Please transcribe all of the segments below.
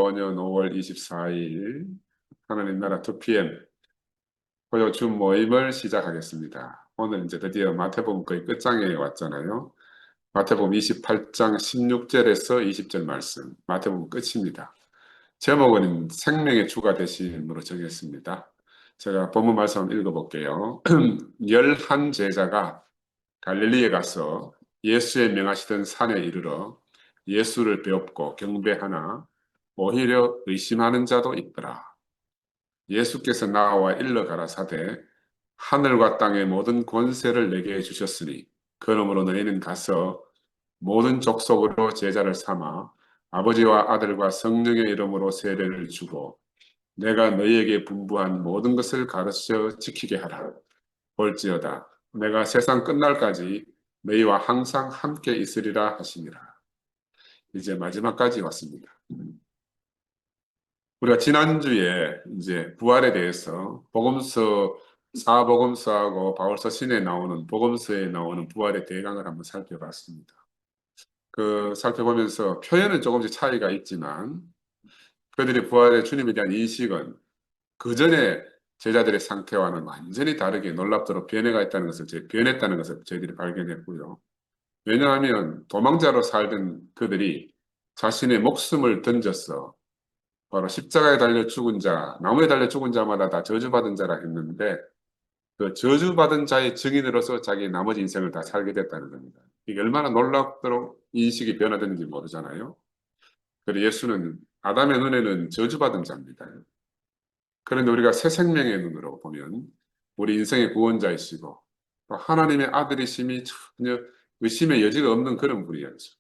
2025년 5월 24일 하나님 나라 2PM 고요 주 모임을 시작하겠습니다. 오늘 이제 드디어 마태복음 거의 끝장에 왔잖아요. 마태복음 28장 16절에서 20절 말씀, 마태복음 끝입니다. 제목은 생명의 주가 되심으로 정했습니다. 제가 본문 말씀 한번 읽어볼게요. 11 제자가 갈릴리에 가서 예수의 명하시던 산에 이르러 예수를 배웁고 경배하나 오히려 의심하는 자도 있더라. 예수께서 나와 일러 가라사대 하늘과 땅의 모든 권세를 내게 주셨으니 그러므로 너희는 가서 모든 족속으로 제자를 삼아 아버지와 아들과 성령의 이름으로 세례를 주고 내가 너희에게 분부한 모든 것을 가르쳐 지키게 하라. 볼지어다 내가 세상 끝날까지 너희와 항상 함께 있으리라 하시니라. 이제 마지막까지 왔습니다. 우리가 지난주에 이제 부활에 대해서 복음서 사복음서하고 바울서 신에 나오는 복음서에 나오는 부활의 대강을 한번 살펴봤습니다. 살펴보면서 표현은 조금씩 차이가 있지만 그들이 부활의 주님에 대한 인식은 그 전에 제자들의 상태와는 완전히 다르게 놀랍도록 변했다는 것을 저희들이 발견했고요. 왜냐하면 도망자로 살던 그들이 자신의 목숨을 던져서 바로 십자가에 달려 죽은 자, 나무에 달려 죽은 자마다 다 저주받은 자라 했는데 그 저주받은 자의 증인으로서 자기 나머지 인생을 다 살게 됐다는 겁니다. 이게 얼마나 놀랍도록 인식이 변화되는지 모르잖아요. 그리고 예수는 아담의 눈에는 저주받은 자입니다. 그런데 우리가 새 생명의 눈으로 보면 우리 인생의 구원자이시고 또 하나님의 아들이심이 전혀 의심의 여지가 없는 그런 분이었죠.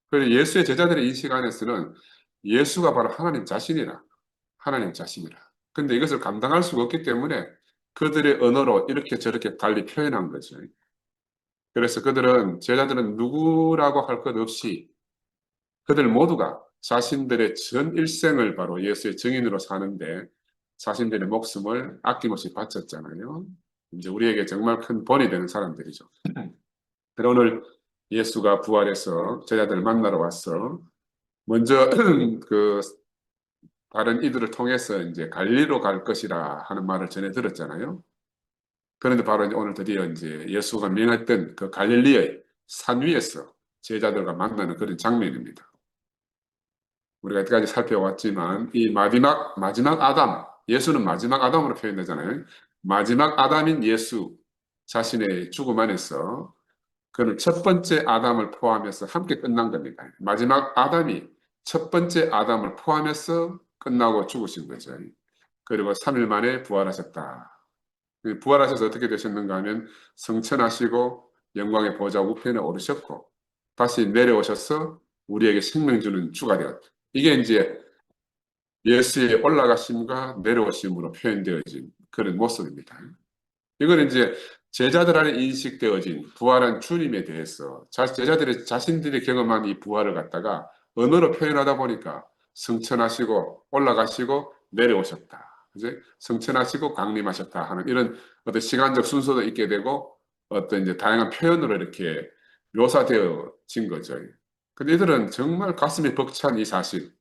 그래서 예수의 제자들의 인식 안에서는 예수가 바로 하나님 자신이라. 하나님 자신이라. 근데 이것을 감당할 수가 없기 때문에 그들의 언어로 이렇게 저렇게 달리 표현한 거죠. 그래서 제자들은 누구라고 할 것 없이 그들 모두가 자신들의 전 일생을 바로 예수의 증인으로 사는데 자신들의 목숨을 아낌없이 바쳤잖아요. 이제 우리에게 정말 큰 본이 되는 사람들이죠. 그래 오늘 예수가 부활해서 제자들을 만나러 왔어. 먼저 다른 이들을 통해서 이제 갈릴리로 갈 것이라 하는 말을 전해 들었잖아요. 그런데 바로 이제 오늘 드디어 이제 예수가 명했던 그 갈릴리의 산 위에서 제자들과 만나는 그런 장면입니다. 우리가 여기까지 살펴왔지만 이 마지막 아담, 예수는 마지막 아담으로 표현되잖아요. 마지막 아담인 예수 자신의 죽음 안에서 그는 첫 번째 아담을 포함해서 함께 끝난 겁니다. 마지막 아담이 첫 번째 아담을 포함해서 끝나고 죽으신 거죠. 그리고 3일 만에 부활하셨다. 부활하셔서 어떻게 되셨는가 하면 성천하시고 영광의 보좌 우편에 오르셨고 다시 내려오셔서 우리에게 생명 주는 주가 되었다. 이게 이제 예수의 올라가심과 내려오심으로 표현되어진 그런 모습입니다. 이건 이제 제자들 안에 인식되어진 부활한 주님에 대해서 제자들이 자신들이 경험한 이 부활을 갖다가 언어로 표현하다 보니까 승천하시고 올라가시고 내려오셨다. 이제 승천하시고 강림하셨다 하는 이런 어떤 시간적 순서도 있게 되고 어떤 이제 다양한 표현으로 이렇게 묘사되어진 거죠. 근데 이들은 정말 가슴이 벅찬 이 사실,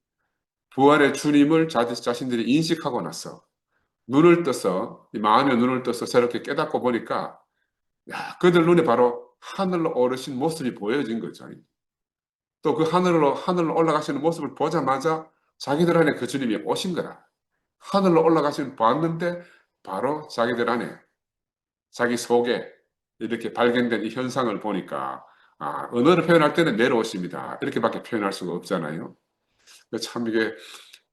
부활의 주님을 자신들이 인식하고 나서 눈을 떠서 이 마음의 눈을 떠서 새롭게 깨닫고 보니까 그들 눈에 바로 하늘로 오르신 모습이 보여진 거죠. 또 그 하늘로 올라가시는 모습을 보자마자 자기들 안에 그 주님이 오신 거라. 하늘로 올라가시는 봤는데 바로 자기들 안에 자기 속에 이렇게 발견된 이 현상을 보니까 언어를 표현할 때는 내려오십니다. 이렇게밖에 표현할 수가 없잖아요. 참 이게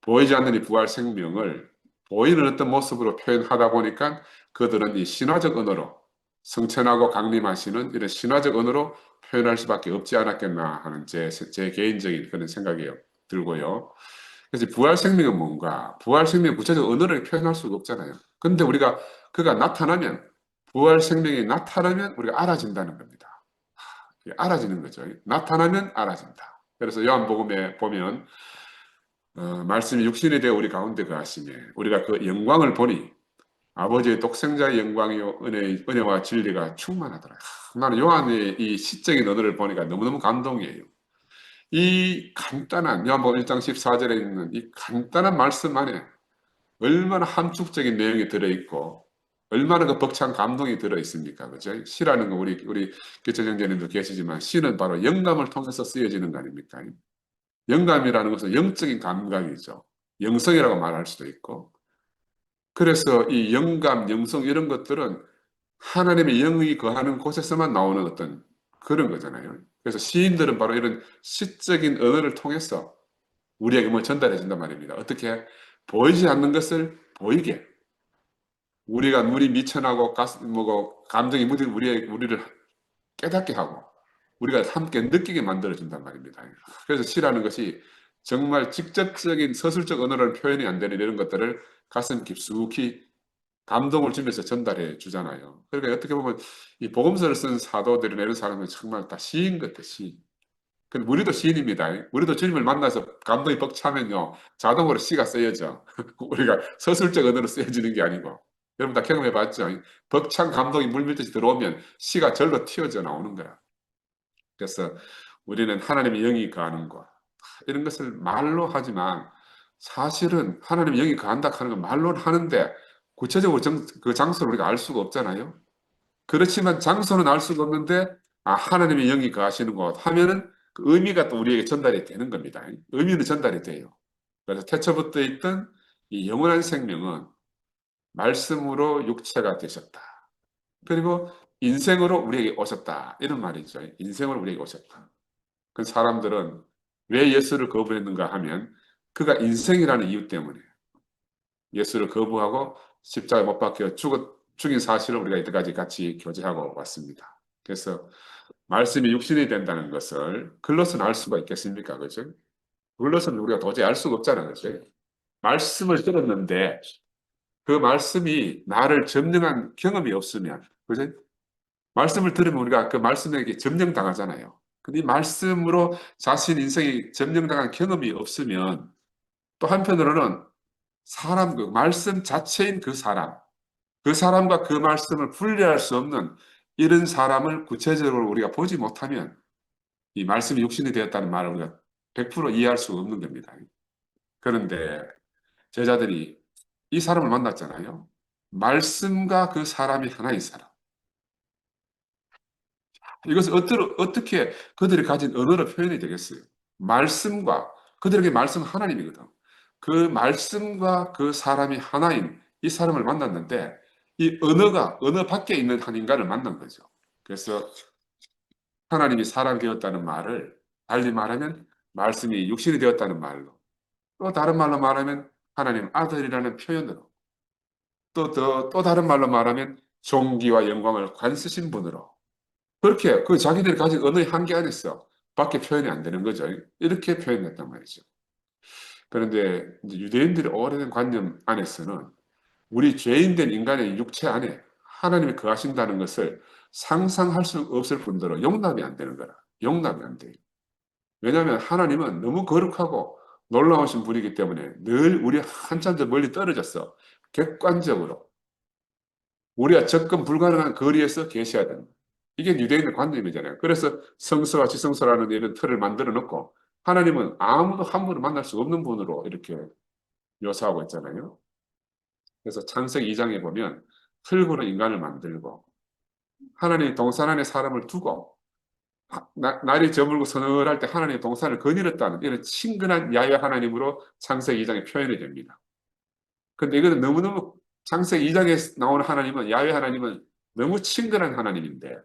보이지 않는 이 부활 생명을 보이는 어떤 모습으로 표현하다 보니까 그들은 이 신화적 언어로 성천하고 강림하시는 이런 신화적 언어로 표현할 수밖에 없지 않았겠나 하는 제 개인적인 그런 생각이 들고요. 그래서 부활 생명은 뭔가? 부활 생명 구체적 언어를 표현할 수가 없잖아요. 근데 그가 나타나면 부활 생명이 나타나면 우리가 알아진다는 겁니다. 알아지는 거죠. 나타나면 알아진다. 그래서 요한복음에 보면 말씀이 육신이 되어 우리 가운데 거하시며 우리가 그 영광을 보니 아버지의 독생자의 영광이요 은혜와 진리가 충만하더라. 나는 요한의 이 시적인 언어를 보니까 너무너무 감동이에요. 이 간단한 요한복음 1장 14절에 있는 이 간단한 말씀 안에 얼마나 함축적인 내용이 들어있고 얼마나 그 벅찬 감동이 들어있습니까? 그죠? 시라는 거 우리 개체정제님도 계시지만 시는 바로 영감을 통해서 쓰여지는 거 아닙니까? 영감이라는 것은 영적인 감각이죠. 영성이라고 말할 수도 있고. 그래서 이 영감, 영성 이런 것들은 하나님의 영이 거하는 곳에서만 나오는 어떤 그런 거잖아요. 그래서 시인들은 바로 이런 시적인 언어를 통해서 우리에게 뭐 전달해 준단 말입니다. 어떻게 보이지 않는 것을 보이게 우리가 눈이 미천하고 뭐고 감정이 무딘 우리를 깨닫게 하고 우리가 함께 느끼게 만들어 준단 말입니다. 그래서 시라는 것이 정말 직접적인 서술적 언어로 표현이 안 되는 이런 것들을 가슴 깊숙이 감동을 주면서 전달해 주잖아요. 그러니까 어떻게 보면 이 복음서를 쓴 사도들이나 이런 사람은 정말 다 시인 같아, 시. 근데 우리도 시인입니다. 우리도 주님을 만나서 감동이 벅차면요, 자동으로 시가 쓰여져. 우리가 서술적 언어로 쓰여지는 게 아니고. 여러분 다 경험해 봤죠? 벅찬 감동이 물밀듯이 들어오면 시가 절로 튀어져 나오는 거야. 그래서 우리는 하나님의 영이 거하는 곳, 이런 것을 말로 하지만 사실은 하나님의 영이 거한다 하는 건 말로는 하는데 구체적으로 그 장소를 우리가 알 수가 없잖아요. 그렇지만 장소는 알 수가 없는데 하나님의 영이 거하시는 곳 하면은 그 의미가 또 우리에게 전달이 되는 겁니다. 의미는 전달이 돼요. 그래서 태초부터 있던 이 영원한 생명은 말씀으로 육체가 되셨다. 그리고 인생으로 우리에게 오셨다. 이런 말이죠. 인생으로 우리에게 오셨다. 그 사람들은 왜 예수를 거부했는가 하면 그가 인생이라는 이유 때문에 예수를 거부하고 십자가에 못 박혀 죽인 사실을 우리가 이때까지 같이 교제하고 왔습니다. 그래서 말씀이 육신이 된다는 것을 글로서는 알 수가 있겠습니까? 그죠? 글로서는 우리가 도저히 알 수가 없잖아요. 그죠? 말씀을 들었는데 그 말씀이 나를 점령한 경험이 없으면, 그죠? 말씀을 들으면 우리가 그 말씀에게 점령당하잖아요. 근데 이 말씀으로 자신 인생이 점령당한 경험이 없으면 또 한편으로는 사람, 그 말씀 자체인 그 사람과 그 말씀을 분리할 수 없는 이런 사람을 구체적으로 우리가 보지 못하면 이 말씀이 육신이 되었다는 말을 우리가 100% 이해할 수 없는 겁니다. 그런데 제자들이 이 사람을 만났잖아요. 말씀과 그 사람이 하나인 사람. 이것을 어떻게 그들이 가진 언어로 표현이 되겠어요? 말씀과 그들에게 말씀 하나님이거든. 그 말씀과 그 사람이 하나인 이 사람을 만났는데 이 언어 밖에 있는 한 인간을 만난 거죠. 그래서 하나님이 사람이 되었다는 말을 달리 말하면 말씀이 육신이 되었다는 말로 또 다른 말로 말하면 하나님 아들이라는 표현으로 또 다른 말로 말하면 존귀와 영광을 관쓰신 분으로 그렇게 그 자기들이 가진 언어의 한계 안에서 밖에 표현이 안 되는 거죠. 이렇게 표현했단 말이죠. 그런데 이제 유대인들의 오래된 관념 안에서는 우리 죄인된 인간의 육체 안에 하나님이 거하신다는 것을 상상할 수 없을 뿐더러 용납이 안 되는 거라. 용납이 안 돼요. 왜냐하면 하나님은 너무 거룩하고 놀라우신 분이기 때문에 늘 우리 한참 더 멀리 떨어졌어. 객관적으로 우리가 접근 불가능한 거리에서 계셔야 됩니다. 이게 유대인의 관념이잖아요. 그래서 성서와 지성서라는 이런 틀을 만들어 놓고 하나님은 아무도 함부로 만날 수 없는 분으로 이렇게 묘사하고 있잖아요. 그래서 창세기 2장에 보면 흙으로 인간을 만들고 하나님이 동산 안에 사람을 두고 날이 저물고 서늘할 때 하나님이 동산을 거닐었다는 이런 친근한 야외 하나님으로 창세기 2장에 표현이 됩니다. 근데 이거는 너무너무 창세기 2장에 나오는 하나님은 야외 하나님은 너무 친근한 하나님인데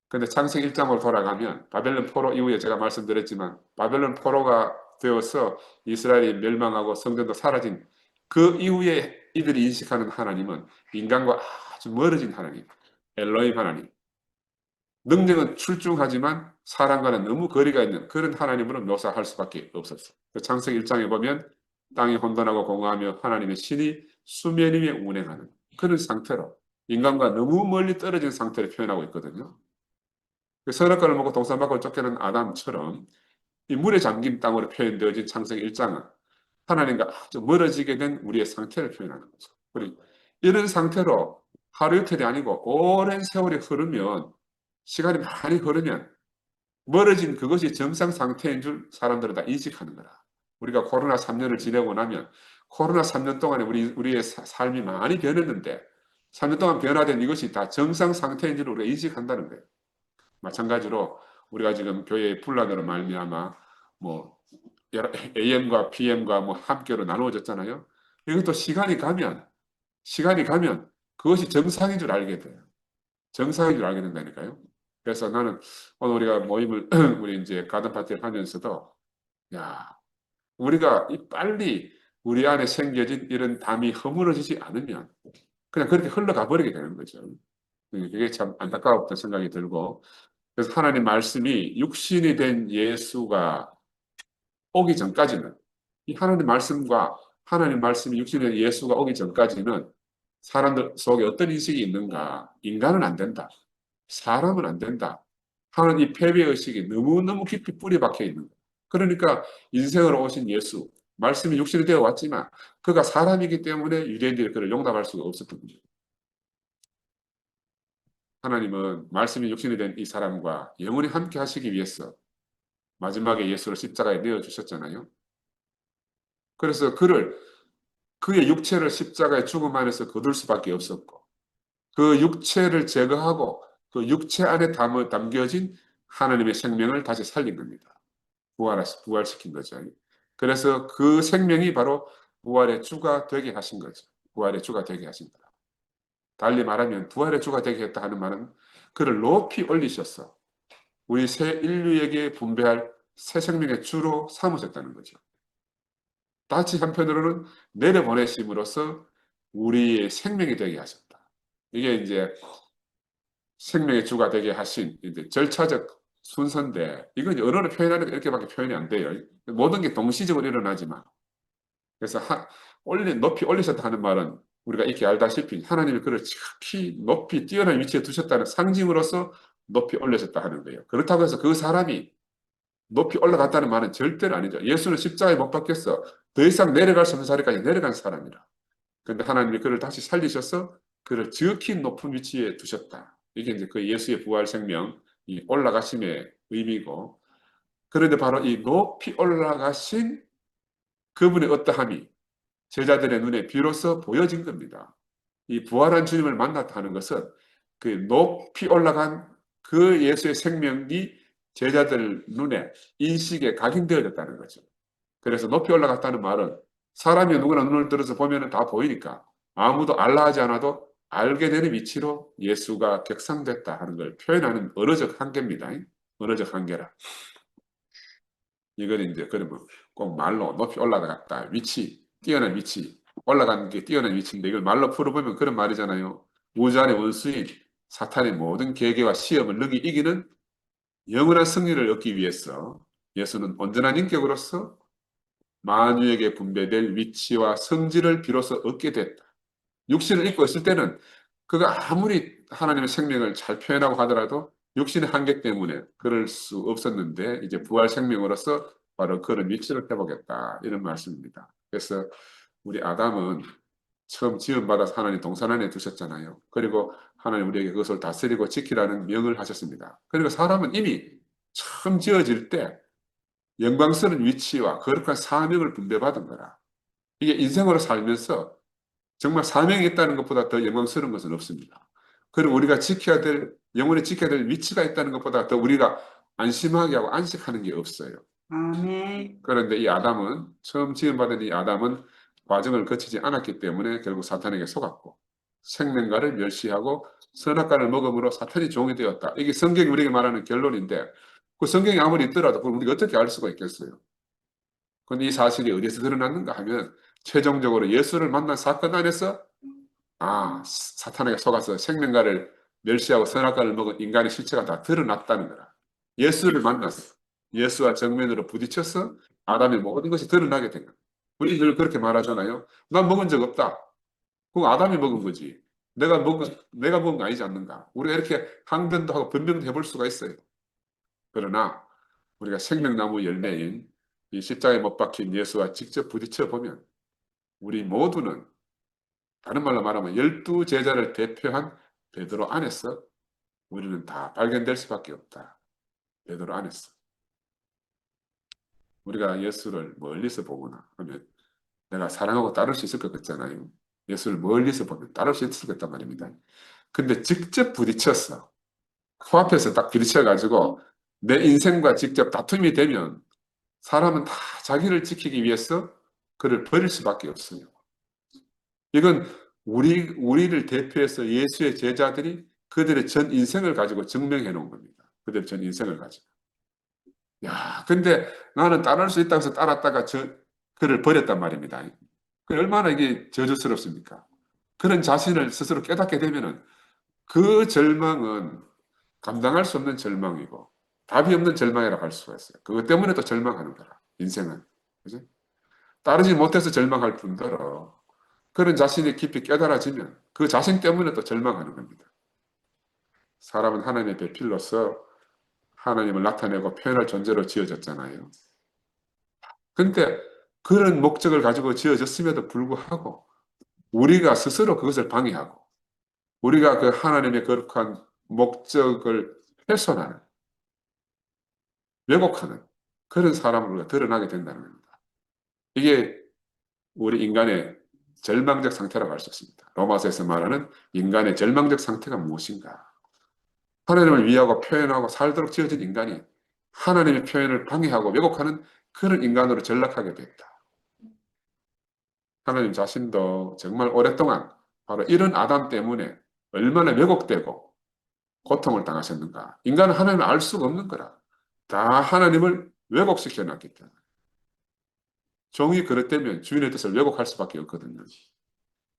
근데 창세기 1장으로 돌아가면 바벨론 포로 이후에 제가 말씀드렸지만 바벨론 포로가 되어서 이스라엘이 멸망하고 성전도 사라진 그 이후에 이들이 인식하는 하나님은 인간과 아주 멀어진 하나님, 엘로힘 하나님. 능력은 출중하지만 사람과는 너무 거리가 있는 그런 하나님으로 묘사할 수밖에 없었어요. 창세기 1장에 보면 땅이 혼돈하고 공허하며 하나님의 신이 수면 위에 운행하는 그런 상태로 인간과 너무 멀리 떨어진 상태를 표현하고 있거든요. 그 선악과를 먹고 동산 밖으로 쫓겨난 아담처럼 이 물에 잠긴 땅으로 표현되어진 창세기 1장은 하나님과 아주 멀어지게 된 우리의 상태를 표현하는 거죠. 그리고 이런 상태로 하루 이틀이 아니고 오랜 세월이 흐르면 시간이 많이 흐르면 멀어진 그것이 정상 상태인 줄 사람들은 다 인식하는 거라. 우리가 코로나 3년을 지내고 나면 코로나 3년 동안에 우리의 삶이 많이 변했는데 3년 동안 변화된 이것이 다 정상 상태인 줄 우리가 인식한다는 거예요. 마찬가지로 우리가 지금 교회의 분란으로 말미암아 뭐 AM과 PM과 뭐 함께로 나누어졌잖아요. 이것도 시간이 가면 그것이 정상인 줄 알게 돼요. 정상인 줄 알게 된다니까요. 그래서 나는 오늘 우리가 모임을 우리 이제 가든 파티를 하면서도 야, 우리가 빨리 우리 안에 생겨진 이런 담이 허물어지지 않으면 그냥 그렇게 흘러가 버리게 되는 거죠. 그게 참 안타까웠던 생각이 들고 그래서 하나님 말씀이 육신이 된 예수가 오기 전까지는 이 하나님 말씀과 하나님 말씀이 육신이 된 예수가 오기 전까지는 사람들 속에 어떤 인식이 있는가? 인간은 안 된다. 사람은 안 된다. 하는 이 패배의식이 너무너무 깊이 뿌리 박혀 있는 거예요. 그러니까 인생으로 오신 예수, 말씀이 육신이 되어 왔지만 그가 사람이기 때문에 유대인들이 그를 용납할 수가 없었던 거죠. 하나님은 말씀이 육신이 된 이 사람과 영원히 함께 하시기 위해서 마지막에 예수를 십자가에 내어주셨잖아요. 그래서 그의 육체를 십자가의 죽음 안에서 거둘 수밖에 없었고 그 육체를 제거하고 그 육체 안에 담겨진 하나님의 생명을 다시 살린 겁니다. 부활시킨 거죠. 그래서 그 생명이 바로 부활의 주가 되게 하신 거죠. 부활의 주가 되게 하신 거다. 달리 말하면 부활의 주가 되게 했다 하는 말은 그를 높이 올리셔서 우리 새 인류에게 분배할 새 생명의 주로 삼으셨다는 거죠. 다시 한편으로는 내려보내심으로써 우리의 생명이 되게 하셨다. 이게 이제 생명의 주가 되게 하신 이제 절차적 순서인데 이건 언어로 표현하는 게 이렇게밖에 표현이 안 돼요. 모든 게 동시적으로 일어나지만 그래서 높이 올리셨다 하는 말은 우리가 익히 알다시피 하나님이 그를 지극히 높이 뛰어난 위치에 두셨다는 상징으로서 높이 올리셨다 하는 거예요. 그렇다고 해서 그 사람이 높이 올라갔다는 말은 절대로 아니죠. 예수는 십자가에 못 박혔어. 더 이상 내려갈 수 없는 자리까지 내려간 사람이라. 그런데 하나님이 그를 다시 살리셔서 그를 지극히 높은 위치에 두셨다. 이게 이제 그 예수의 부활 생명, 이 올라가심의 의미고. 그런데 바로 이 높이 올라가신 그분의 어떠함이 제자들의 눈에 비로소 보여진 겁니다. 이 부활한 주님을 만났다는 것은 그 높이 올라간 그 예수의 생명이 제자들 눈에 인식에 각인되어졌다는 거죠. 그래서 높이 올라갔다는 말은 사람이 누구나 눈을 들어서 보면 다 보이니까 아무도 알라 하지 않아도 알게 되는 위치로 예수가 격상됐다 하는 걸 표현하는 언어적 한계입니다. 언어적 한계라. 이건 이제 그러면 꼭 말로 높이 올라갔다. 위치, 뛰어난 위치. 올라가는 게 뛰어난 위치인데 이걸 말로 풀어보면 그런 말이잖아요. 우주안의 원수인 사탄의 모든 계계와 시험을 능히 이기는 영원한 승리를 얻기 위해서 예수는 온전한 인격으로서 만유에게 분배될 위치와 성질을 비로소 얻게 됐다. 육신을 입고 있을 때는 그가 아무리 하나님의 생명을 잘 표현하고 하더라도 육신의 한계 때문에 그럴 수 없었는데 이제 부활 생명으로서 바로 그런 위치를 회복했다. 이런 말씀입니다. 그래서 우리 아담은 처음 지음받아서 하나님 동산 안에 두셨잖아요. 그리고 하나님 우리에게 그것을 다스리고 지키라는 명을 하셨습니다. 그리고 사람은 이미 처음 지어질 때 영광스러운 위치와 거룩한 사명을 분배받은 거라. 이게 인생으로 살면서 정말 사명이 있다는 것보다 더 영광스러운 것은 없습니다. 그리고 우리가 영원히 지켜야 될 위치가 있다는 것보다 더 우리가 안심하게 하고 안식하는 게 없어요. 아멘. 그런데 이 아담은, 처음 지음받은 이 아담은 과정을 거치지 않았기 때문에 결국 사탄에게 속았고, 생명과를 멸시하고 선악과를 먹음으로 사탄이 종이 되었다. 이게 성경이 우리에게 말하는 결론인데, 그 성경이 아무리 있더라도 그걸 우리가 어떻게 알 수가 있겠어요? 근데 이 사실이 어디서 드러났는가 하면, 최종적으로 예수를 만난 사건 안에서 사탄에게 속아서 생명과를 멸시하고 선악과를 먹은 인간의 실체가 다 드러났다는 거라. 예수를 만났어. 예수와 정면으로 부딪혀서 아담의 모든 것이 드러나게 된 거야. 우리 늘 그렇게 말하잖아요. 난 먹은 적 없다. 그거 아담이 먹은 거지. 내가 먹은 거 아니지 않는가. 우리가 이렇게 항변도 하고 변명도 해볼 수가 있어요. 그러나 우리가 생명나무 열매인 이 십자가에 못 박힌 예수와 직접 부딪혀 보면 우리 모두는 다른 말로 말하면 12제자를 대표한 베드로 안에서 우리는 다 발견될 수밖에 없다. 베드로 안 했어. 우리가 예수를 멀리서 보거나 하면 내가 사랑하고 따를 수 있을 것 같잖아요. 예수를 멀리서 보면 따를 수 있을 것 같단 말입니다. 근데 직접 부딪혔어. 코앞에서 딱 부딪혀가지고 내 인생과 직접 다툼이 되면 사람은 다 자기를 지키기 위해서 그를 버릴 수밖에 없어요. 이건 우리를 대표해서 예수의 제자들이 그들의 전 인생을 가지고 증명해 놓은 겁니다. 그들의 전 인생을 가지고. 야, 근데 나는 따를 수 있다고 해서 따랐다가 그를 버렸단 말입니다. 그 얼마나 이게 저주스럽습니까? 그런 자신을 스스로 깨닫게 되면은 그 절망은 감당할 수 없는 절망이고 답이 없는 절망이라고 할 수가 있어요. 그것 때문에 또 절망하는 거라. 인생은. 그죠? 따르지 못해서 절망할 뿐더러 그런 자신이 깊이 깨달아지면 그 자신 때문에 또 절망하는 겁니다. 사람은 하나님의 배필로서 하나님을 나타내고 표현할 존재로 지어졌잖아요. 근데 그런 목적을 가지고 지어졌음에도 불구하고 우리가 스스로 그것을 방해하고 우리가 그 하나님의 거룩한 목적을 훼손하는, 왜곡하는 그런 사람으로 우리가 드러나게 된다는 겁니다. 이게 우리 인간의 절망적 상태라고 할 수 있습니다. 로마서에서 말하는 인간의 절망적 상태가 무엇인가? 하나님을 위하고 표현하고 살도록 지어진 인간이 하나님의 표현을 방해하고 왜곡하는 그런 인간으로 전락하게 됐다. 하나님 자신도 정말 오랫동안 바로 이런 아담 때문에 얼마나 왜곡되고 고통을 당하셨는가. 인간은 하나님을 알 수가 없는 거라. 다 하나님을 왜곡시켜 놨기 때문에. 종이 그렇다면 주인의 뜻을 왜곡할 수밖에 없거든요.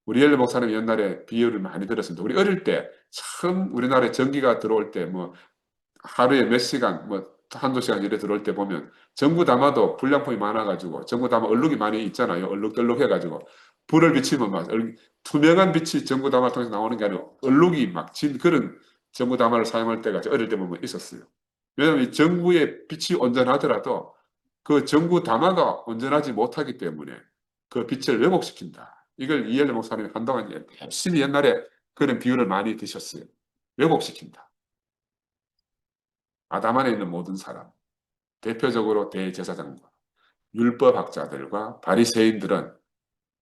우리 엘리 목사님 옛날에 비유를 많이 들었습니다. 우리 어릴 때 처음 우리나라에 전기가 들어올 때 뭐 하루에 몇 시간 뭐 한두 시간 이래 들어올 때 보면 전구 담아도 불량품이 많아가지고 전구 담아 얼룩이 많이 있잖아요. 얼룩덜룩 해가지고 불을 비치면 막 투명한 빛이 전구 담아 통해서 나오는 게 아니고 얼룩이 막 진 그런 전구 담아를 사용할 때가 어릴 때 보면 있었어요. 왜냐하면 이 전구의 빛이 온전하더라도 그 전구 담아가 온전하지 못하기 때문에 그 빛을 왜곡시킨다. 이걸 이엘레 목사님이 한동안 열심히 옛날에 그런 비유를 많이 드셨어요. 왜곡시킨다. 아담 안에 있는 모든 사람, 대표적으로 대제사장과 율법학자들과 바리새인들은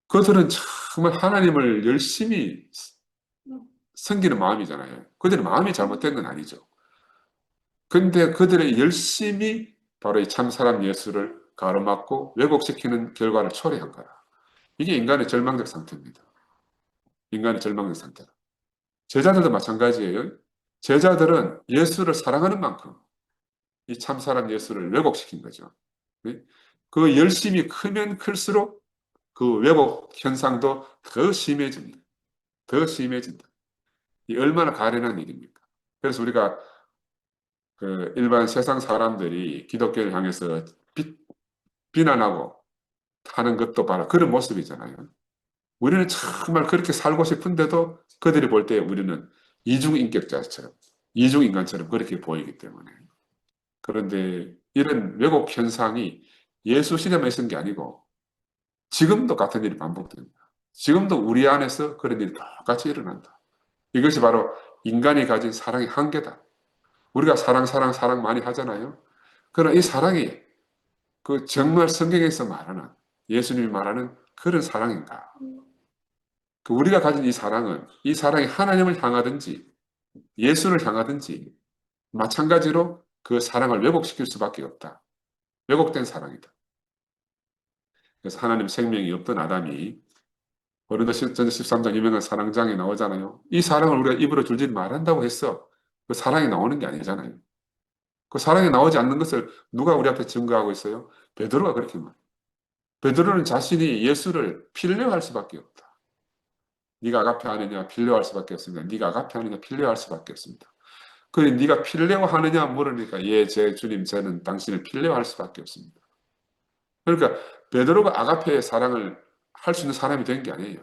그들은 정말 하나님을 열심히 섬기는 마음이잖아요. 그들의 마음이 잘못된 건 아니죠. 근데 그들의 열심히 바로 이 참사람 예수를 가로막고 왜곡시키는 결과를 초래한 거라. 이게 인간의 절망적 상태입니다. 인간의 절망적 상태. 제자들도 마찬가지예요. 제자들은 예수를 사랑하는 만큼 이 참사람 예수를 왜곡시킨 거죠. 그 열심이 크면 클수록 그 왜곡 현상도 더 심해집니다. 더 심해진다. 이 얼마나 가련한 일입니까? 그래서 우리가 그 일반 세상 사람들이 기독교를 향해서 비난하고 하는 것도 바로 그런 모습이잖아요. 우리는 정말 그렇게 살고 싶은데도 그들이 볼 때 우리는 이중인격자처럼, 이중인간처럼 그렇게 보이기 때문에. 그런데 이런 왜곡 현상이 예수 시대만 있은 게 아니고 지금도 같은 일이 반복됩니다. 지금도 우리 안에서 그런 일이 똑같이 일어난다. 이것이 바로 인간이 가진 사랑의 한계다. 우리가 사랑, 사랑, 사랑 많이 하잖아요. 그러나 이 사랑이 그 정말 성경에서 말하는 예수님이 말하는 그런 사랑인가? 그 우리가 가진 이 사랑은 이 사랑이 하나님을 향하든지 예수를 향하든지 마찬가지로 그 사랑을 왜곡시킬 수밖에 없다. 왜곡된 사랑이다. 그래서 하나님 생명이 없던 아담이 고린도전서 13장 유명한 사랑장에 나오잖아요. 이 사랑을 우리가 입으로 줄줄 말한다고 했어. 그 사랑이 나오는 게 아니잖아요. 그 사랑이 나오지 않는 것을 누가 우리 앞에 증거하고 있어요? 베드로가 그렇게 말해요. 베드로는 자신이 예수를 필레어할 수밖에 없다. 네가 아가페 하느냐 필레어할 수밖에 없습니다. 네가 아가페 하느냐 필레어할 수밖에 없습니다. 그래 네가 필레어 하느냐 물으니까 예, 제 주님 저는 당신을 필레어할 수밖에 없습니다. 그러니까 베드로가 아가페의 사랑을 할 수 있는 사람이 된 게 아니에요.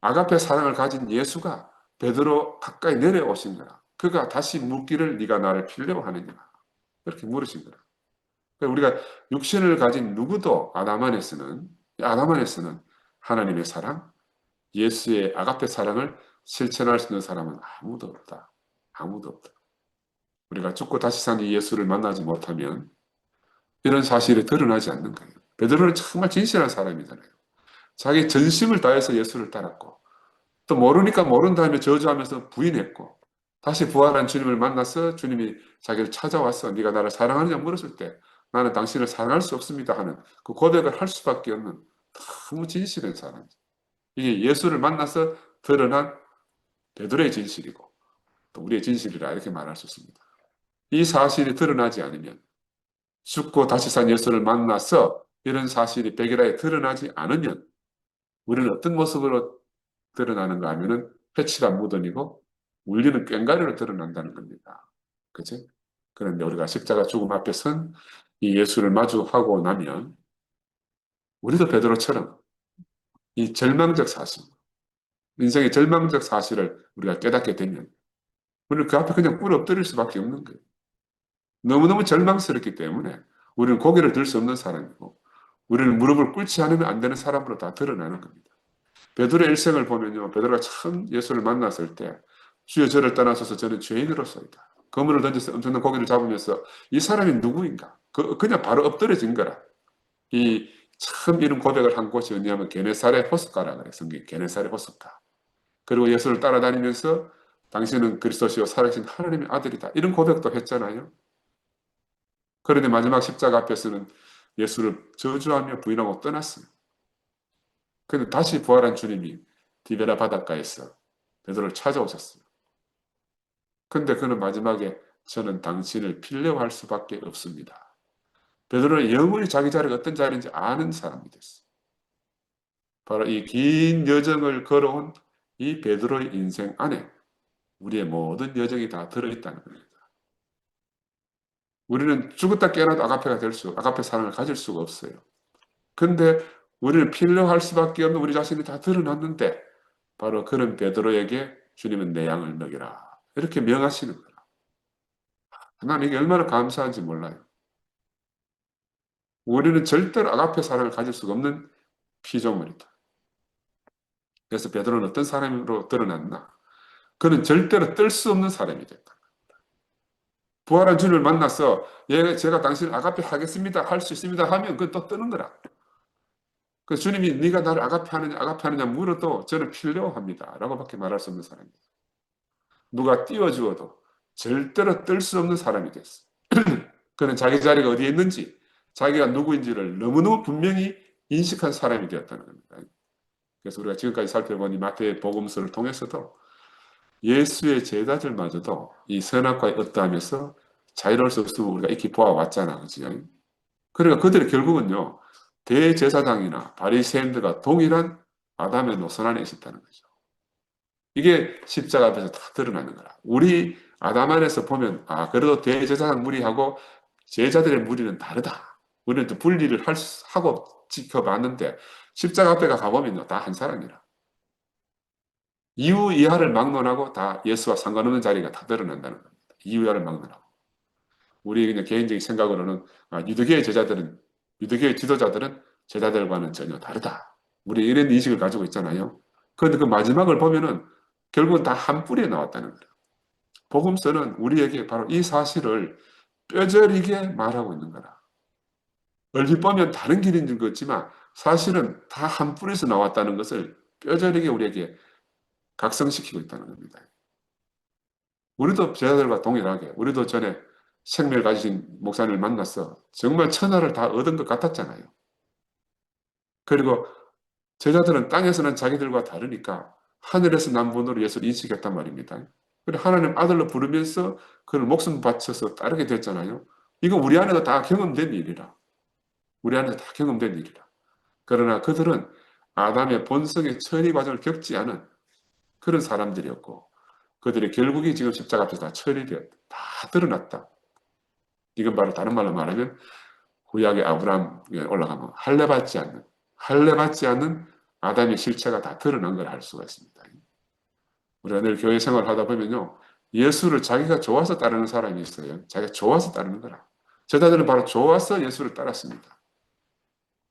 아가페 사랑을 가진 예수가 베드로 가까이 내려오신 거라. 그가 다시 묻기를 네가 나를 필레어 하느냐. 그렇게 물으신 거라. 그러니까 우리가 육신을 가진 누구도 아담 안에서는 하나님의 사랑, 예수의 아가페 사랑을 실천할 수 있는 사람은 아무도 없다. 아무도 없다. 우리가 죽고 다시 산 이 예수를 만나지 못하면 이런 사실이 드러나지 않는 거예요. 베드로는 정말 진실한 사람이잖아요. 자기 전심을 다해서 예수를 따랐고 또 모르니까 모른다 하며 저주하면서 부인했고 다시 부활한 주님을 만나서 주님이 자기를 찾아와서 네가 나를 사랑하느냐 물었을 때 나는 당신을 사랑할 수 없습니다 하는 그 고백을 할 수밖에 없는 너무 진실한 사람이죠. 이게 예수를 만나서 드러난 베드로의 진실이고 또 우리의 진실이라 이렇게 말할 수 있습니다. 이 사실이 드러나지 않으면 죽고 다시 산 예수를 만나서 이런 사실이 백일하에 드러나지 않으면 우리는 어떤 모습으로 드러나는가 하면은 패치가 무덤이고 울리는 꽹과리로 드러난다는 겁니다. 그치? 그런데 우리가 십자가 죽음 앞에 선 이 예수를 마주하고 나면 우리도 베드로처럼 이 절망적 사실, 인생의 절망적 사실을 우리가 깨닫게 되면 우리는 그 앞에 그냥 꿇어 엎드릴 수밖에 없는 거예요. 너무너무 절망스럽기 때문에 우리는 고개를 들 수 없는 사람이고 우리는 무릎을 꿇지 않으면 안 되는 사람으로 다 드러나는 겁니다. 베드로의 일생을 보면요. 베드로가 처음 예수를 만났을 때 주여 저를 떠나소서 저는 죄인으로서이다. 그물을 던져서 엄청난 고기를 잡으면서 이 사람이 누구인가? 그냥 바로 엎드려진 거라. 이 처음 이런 고백을 한 곳이 어디냐면 게네사렛 호숫가라 그래. 성경 게네사렛 호숫가. 그리고 예수를 따라다니면서 당신은 그리스도시요 살아계신 하나님의 아들이다. 이런 고백도 했잖아요. 그런데 마지막 십자가 앞에서는 예수를 저주하며 부인하고 떠났어요. 그런데 다시 부활한 주님이 디베라 바닷가에서 베드로를 찾아오셨어요. 근데 그는 마지막에 저는 당신을 필요할 수밖에 없습니다. 베드로는 영원히 자기 자리가 어떤 자리인지 아는 사람이 됐어요. 바로 이 긴 여정을 걸어온 이 베드로의 인생 안에 우리의 모든 여정이 다 들어있다는 겁니다. 우리는 죽었다 깨어나도 아가페 사랑을 가질 수가 없어요. 근데 우리는 필요할 수밖에 없는 우리 자신이 다 드러났는데 바로 그런 베드로에게 주님은 내 양을 먹이라. 이렇게 명하시는 거라. 하나님 이게 얼마나 감사한지 몰라요. 우리는 절대로 아가페 사랑을 가질 수가 없는 피조물이다. 그래서 베드로는 어떤 사람으로 드러났나? 그는 절대로 뜰 수 없는 사람이 됐다. 부활한 주님을 만나서 제가 당신을 아가페 하겠습니다. 할 수 있습니다. 하면 그건 또 뜨는 거라. 그 주님이 네가 나를 아가페 하느냐 물어도 저는 필요합니다. 라고밖에 말할 수 없는 사람이다. 누가 띄워주어도 절대로 뜰 수 없는 사람이 됐어. 그는 자기 자리가 어디에 있는지 자기가 누구인지를 너무너무 분명히 인식한 사람이 되었다는 겁니다. 그래서 우리가 지금까지 살펴본 이 마태의 복음서를 통해서도 예수의 제자들마저도 이 선악과에 엇담해서 자유로울 수 없음을 우리가 익히 보아왔잖아. 그죠? 그러니까 그들이 결국은요. 대제사장이나 바리새인들과 동일한 아담의 노선 안에 있었다는 거죠. 이게 십자가 앞에서 다 드러나는 거라. 우리 아담 안에서 보면 그래도 대제사장 무리하고 제자들의 무리는 다르다. 우리는 또 분리를 하고 지켜봤는데 십자가 앞에 가보면요. 다 한 사람이라. 이유 이하를 막론하고 다 예수와 상관없는 자리가 다 드러난다는 겁니다. 이유 이하를 막론하고. 우리 그냥 개인적인 생각으로는 유대교의 지도자들은 제자들과는 전혀 다르다. 우리 이런 인식을 가지고 있잖아요. 그런데 그 마지막을 보면은 결국은 다 한 뿌리에 나왔다는 거예요. 복음서는 우리에게 바로 이 사실을 뼈저리게 말하고 있는 거라. 얼핏 보면 다른 길인 줄 같지만 사실은 다 한 뿌리에서 나왔다는 것을 뼈저리게 우리에게 각성시키고 있다는 겁니다. 우리도 제자들과 동일하게 우리도 전에 생명을 가지신 목사님을 만나서 정말 천하를 다 얻은 것 같았잖아요. 그리고 제자들은 땅에서는 자기들과 다르니까 하늘에서 난 분으로 예수를 인식했단 말입니다. 그리고 하나님 아들로 부르면서 그를 목숨 바쳐서 따르게 됐잖아요. 이거 우리 안에도 다 경험된 일이라. 우리 안에도 다 경험된 일이라. 그러나 그들은 아담의 본성의 처리 과정을 겪지 않은 그런 사람들이었고 그들의 결국이 지금 십자가 앞에서 다 처리되었다. 다 드러났다. 이건 바로 다른 말로 말하면 구약의 아브라함에 올라가면 할례받지 않는 아담의 실체가 다 드러난 걸 알 수가 있습니다. 우리가 늘 교회 생활을 하다 보면요. 예수를 자기가 좋아서 따르는 사람이 있어요. 자기가 좋아서 따르는 거라. 제자들은 바로 좋아서 예수를 따랐습니다.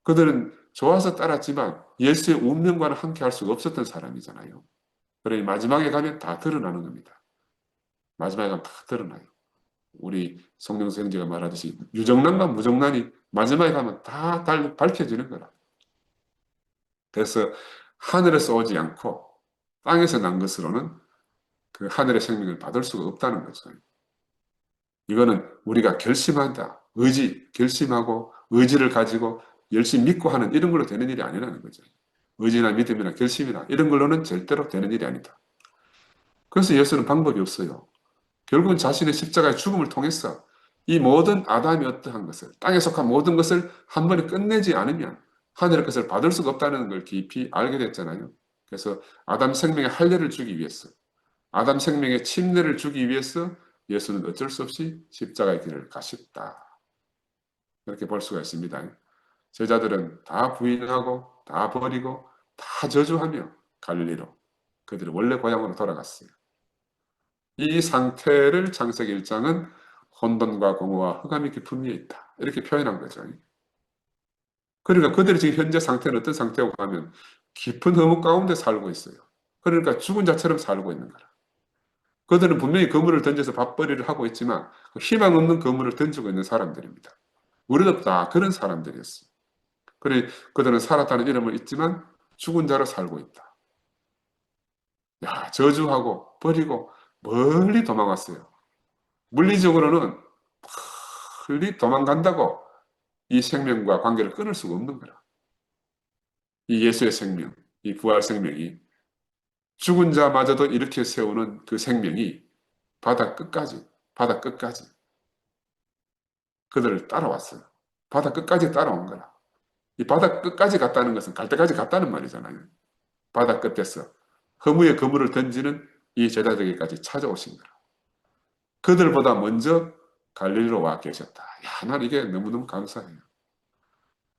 그들은 좋아서 따랐지만 예수의 운명과는 함께 할 수가 없었던 사람이잖아요. 그러니 마지막에 가면 다 드러나는 겁니다. 마지막에 가면 다 드러나요. 우리 성령서 형제가 말하듯이 유정란과 무정란이 마지막에 가면 다 밝혀지는 거라. 그래서 하늘에서 오지 않고 땅에서 난 것으로는 그 하늘의 생명을 받을 수가 없다는 거죠. 이거는 우리가 결심한다. 결심하고 의지를 가지고 열심히 믿고 하는 이런 걸로 되는 일이 아니라는 거죠. 의지나 믿음이나 결심이나 이런 걸로는 절대로 되는 일이 아니다. 그래서 예수는 방법이 없어요. 결국은 자신의 십자가의 죽음을 통해서 이 모든 아담이 어떠한 것을, 땅에 속한 모든 것을 한 번에 끝내지 않으면 하늘의 것을 받을 수가 없다는 걸 깊이 알게 됐잖아요. 그래서 아담 생명의 할례를 주기 위해서, 아담 생명의 침례를 주기 위해서 예수는 어쩔 수 없이 십자가의 길을 가셨다. 이렇게 볼 수가 있습니다. 제자들은 다 부인하고 다 버리고 다 저주하며 갈릴리로 그들의 원래 고향으로 돌아갔어요. 이 상태를 창세기 1장은 혼돈과 공허와 흑암이 깊은 위에 있다. 이렇게 표현한 거죠. 그러니까 그들이 지금 현재 상태는 어떤 상태고 하면 깊은 허무 가운데 살고 있어요. 그러니까 죽은 자처럼 살고 있는 거라. 그들은 분명히 그물을 던져서 밥벌이를 하고 있지만 그 희망 없는 그물을 던지고 있는 사람들입니다. 우리도 다 그런 사람들이었어요. 그래 그들은 살았다는 이름을 잊지만 죽은 자로 살고 있다. 야, 저주하고 버리고 멀리 도망갔어요. 물리적으로는 멀리 도망간다고 이 생명과 관계를 끊을 수가 없는 거라. 이 예수의 생명, 이 부활 생명이 죽은 자마저도 이렇게 세우는 그 생명이 바다 끝까지 그들을 따라왔어요. 바다 끝까지 따라온 거라. 이 바다 끝까지 갔다는 것은 갈 때까지 갔다는 말이잖아요. 바다 끝에서 허무의 그물을 던지는 이 제자들에게까지 찾아오신 거라. 그들보다 먼저 갈릴리로 와 계셨다. 야, 난 이게 너무너무 감사해요.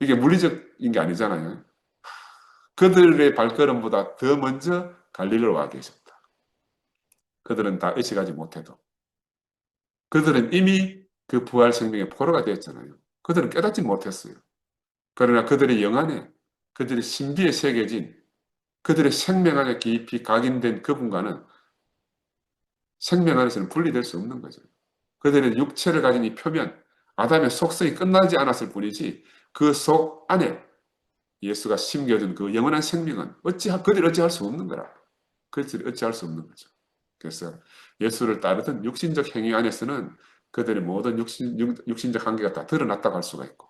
이게 물리적인 게 아니잖아요. 그들의 발걸음보다 더 먼저 갈릴리로 와 계셨다. 그들은 다 의식하지 못해도. 그들은 이미 그 부활 생명의 포로가 되었잖아요. 그들은 깨닫지 못했어요. 그러나 그들의 영안에 그들의 신비에 새겨진 그들의 생명 안에 깊이 각인된 그분과는 생명 안에서는 분리될 수 없는 거죠. 그들은 육체를 가진 이 표면, 아담의 속성이 끝나지 않았을 뿐이지 그 속 안에 예수가 심겨준 그 영원한 생명은 그들이 어찌할 수 없는 거라. 그들이 어찌할 수 없는 거죠. 그래서 예수를 따르던 육신적 행위 안에서는 그들의 모든 육신적 한계가 다 드러났다고 할 수가 있고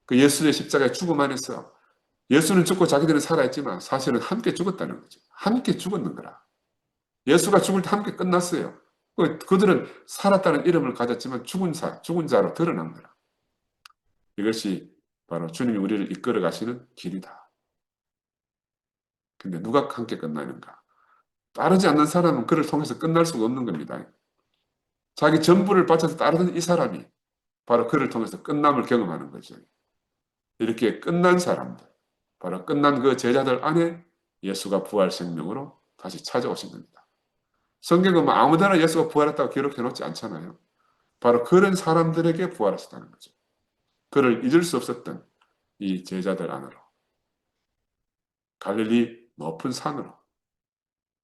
그 예수의 십자가의 죽음 안에서 예수는 죽고 자기들은 살아있지만 사실은 함께 죽었다는 거죠. 함께 죽었는 거라. 예수가 죽을 때 함께 끝났어요. 그들은 살았다는 이름을 가졌지만 죽은 자로 드러난 거라. 이것이 바로 주님이 우리를 이끌어 가시는 길이다. 근데 누가 함께 끝나는가? 따르지 않는 사람은 그를 통해서 끝날 수가 없는 겁니다. 자기 전부를 바쳐서 따르던 이 사람이 바로 그를 통해서 끝남을 경험하는 거죠. 이렇게 끝난 사람들, 바로 끝난 그 제자들 안에 예수가 부활 생명으로 다시 찾아오신 겁니다. 성경은 뭐 아무데나 예수가 부활했다고 기록해 놓지 않잖아요. 바로 그런 사람들에게 부활하셨다는 거죠. 그를 잊을 수 없었던 이 제자들 안으로. 갈릴리 높은 산으로.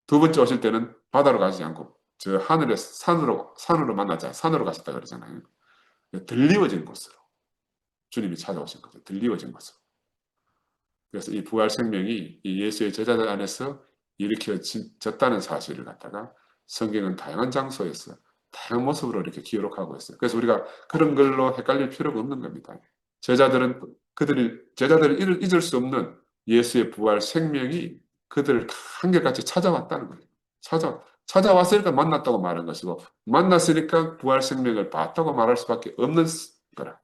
두 번째 오실 때는 바다로 가지 않고 저 하늘의 산으로 만나자. 산으로 가셨다 그러잖아요. 들리워진 곳으로. 주님이 찾아오신 거죠. 들리워진 곳으로. 그래서 이 부활 생명이 이 예수의 제자들 안에서 일으켜졌다는 사실을 갖다가 성경은 다양한 장소에서 다양한 모습으로 이렇게 기록하고 있어요. 그래서 우리가 그런 걸로 헷갈릴 필요가 없는 겁니다. 제자들을 잊을 수 없는 예수의 부활 생명이 그들을 한결같이 찾아왔다는 거예요. 찾아왔으니까 만났다고 말한 것이고, 만났으니까 부활 생명을 봤다고 말할 수밖에 없는 거라.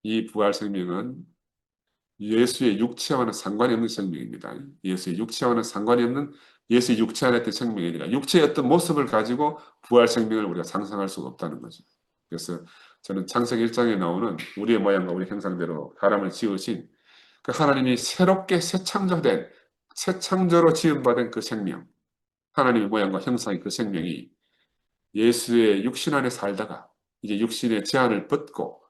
이 부활 생명은 예수의 육체와는 상관이 없는 생명입니다. 예수의 육체와는 상관이 없는 예수의 육체 안에 있던 생명이니까 육체의 어떤 모습을 가지고 부활 생명을 우리가 상상할 수가 없다는 거죠. 그래서 저는 창세기 1장에 나오는 우리의 모양과 우리 형상대로 사람을 지으신 그 하나님이 새롭게 새 창조로 지음받은 그 생명, 하나님의 모양과 형상의 그 생명이 예수의 육신 안에 살다가 이제 육신의 제한을 벗고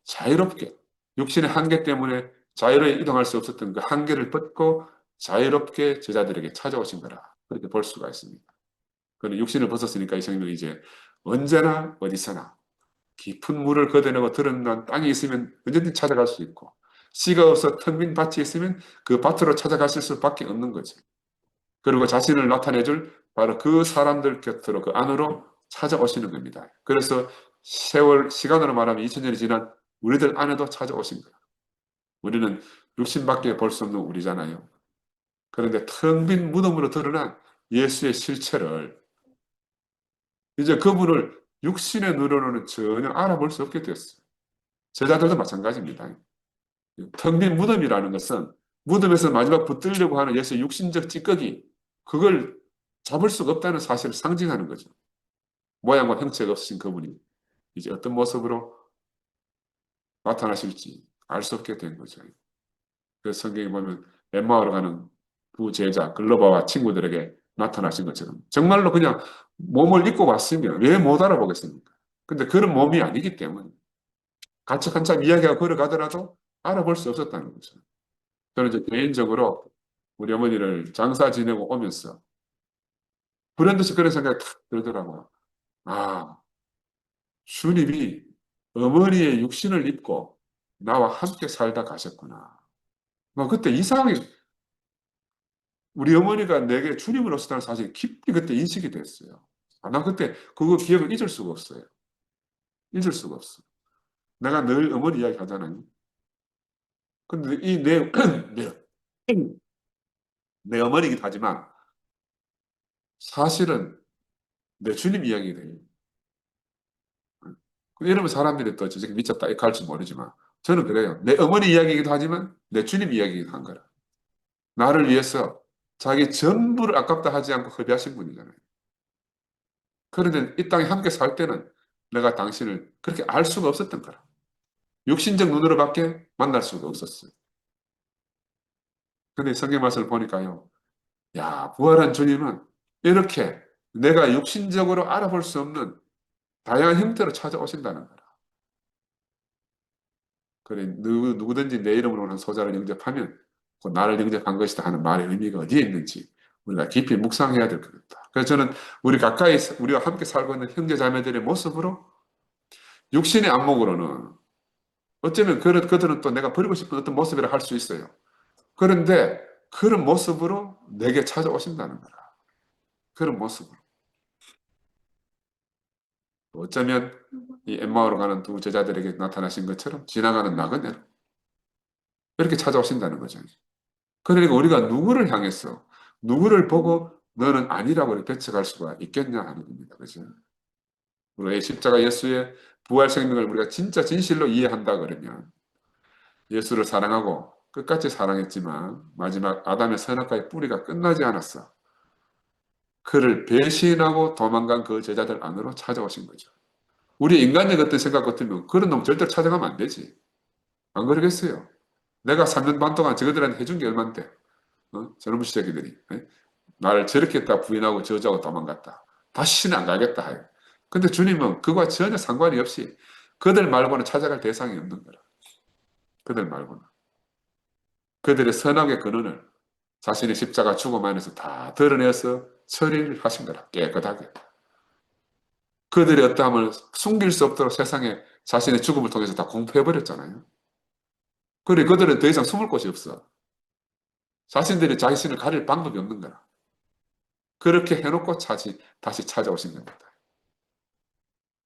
자유롭게 육신의 한계 때문에 자유롭게 이동할 수 없었던 그 한계를 벗고 자유롭게 제자들에게 찾아오신 거라 그렇게 볼 수가 있습니다. 그는 육신을 벗었으니까 이 생명이 이제 언제나 어디서나 깊은 물을 걷어내고 드러난 땅이 있으면 언제든지 찾아갈 수 있고, 씨가 없어 텅 빈 밭이 있으면 그 밭으로 찾아가실 수밖에 없는 거죠. 그리고 자신을 나타내줄 바로 그 사람들 곁으로, 그 안으로 찾아오시는 겁니다. 그래서 시간으로 말하면 2000년이 지난 우리들 안에도 찾아오신 거예요. 우리는 육신밖에 볼 수 없는 우리잖아요. 그런데 텅 빈 무덤으로 드러난 예수의 실체를 이제 그분을 육신의 눈으로는 전혀 알아볼 수 없게 되었어요. 제자들도 마찬가지입니다. 텅 빈 무덤이라는 것은 무덤에서 마지막 붙들려고 하는 예수의 육신적 찌꺼기, 그걸 잡을 수가 없다는 사실을 상징하는 거죠. 모양과 형체가 없으신 그분이 이제 어떤 모습으로 나타나실지 알 수 없게 된 거죠. 그래서 성경에 보면 엠마오로 가는 두 제자 글로바와 친구들에게 나타나신 것처럼 정말로 그냥 몸을 입고 왔으면 왜 못 알아보겠습니까? 근데 그런 몸이 아니기 때문에 같이 한참 이야기가 걸어가더라도 알아볼 수 없었다는 거죠. 저는 이제 개인적으로 우리 어머니를 장사 지내고 오면서 불현듯이 그런 생각이 탁 들더라고요. 아, 주님이 어머니의 육신을 입고 나와 함께 살다 가셨구나. 뭐 그때 이상하게 우리 어머니가 내게 주님을 오셨다는 사실이 깊이 그때 인식이 됐어요. 아, 나 그때 그거 기억을 잊을 수가 없어요. 잊을 수가 없어. 내가 늘 어머니 이야기 하잖아요. 근데 내 어머니이기도 하지만 사실은 내 주님 이야기를 이러면 사람들이 또 저렇게 미쳤다 이렇게 할지 모르지만 저는 그래요. 내 어머니 이야기이기도 하지만 내 주님 이야기이기도 한 거라. 나를 위해서 자기 전부를 아깝다 하지 않고 허비하신 분이잖아요. 그런데 이 땅에 함께 살 때는 내가 당신을 그렇게 알 수가 없었던 거라. 육신적 눈으로밖에 만날 수가 없었어요. 근데 성경 말씀을 보니까요. 야, 부활한 주님은 이렇게 내가 육신적으로 알아볼 수 없는 다양한 형태로 찾아오신다는 거라. 그래, 누구든지 내 이름으로 오는 소자를 영접하면 곧 나를 영접한 것이다 하는 말의 의미가 어디에 있는지 우리가 깊이 묵상해야 될 것 같다. 그래서 저는 우리 가까이, 우리와 함께 살고 있는 형제 자매들의 모습으로 육신의 안목으로는 어쩌면 그들은 또 내가 버리고 싶은 어떤 모습이라 할 수 있어요. 그런데 그런 모습으로 내게 찾아오신다는 거라. 그런 모습으로. 어쩌면 이 엠마오로 가는 두 제자들에게 나타나신 것처럼 지나가는 나그네로 이렇게 찾아오신다는 거죠. 그러니까 우리가 누구를 향해서 누구를 보고 너는 아니라고 이렇게 배척할 수가 있겠냐 하는 겁니다. 그죠? 우리가 십자가 예수의 부활 생명을 우리가 진짜 진실로 이해한다 그러면 예수를 사랑하고 끝까지 사랑했지만 마지막 아담의 선악과의 뿌리가 끝나지 않았어. 그를 배신하고 도망간 그 제자들 안으로 찾아오신 거죠. 우리 인간의 어떤 생각 같으면 그런 놈 절대 찾아가면 안 되지. 안 그러겠어요? 내가 3년 반 동안 저들한테 해준 게 얼만데, 저놈의 새끼들이. 나를 저렇게 했다 부인하고 저주하고 도망갔다. 다시는 안 가겠다. 해요. 근데 주님은 그와 전혀 상관이 없이 그들 말고는 찾아갈 대상이 없는 거라. 그들 말고는. 그들의 선악의 근원을 자신의 십자가 죽음 안에서 다 드러내서 처리를 하신 거라. 깨끗하게. 그들의 어떠함을 숨길 수 없도록 세상에 자신의 죽음을 통해서 다 공포해버렸잖아요. 그래, 그들은 더 이상 숨을 곳이 없어. 자신들이 자신을 가릴 방법이 없는 거라. 그렇게 해놓고 다시 찾아오신 겁니다.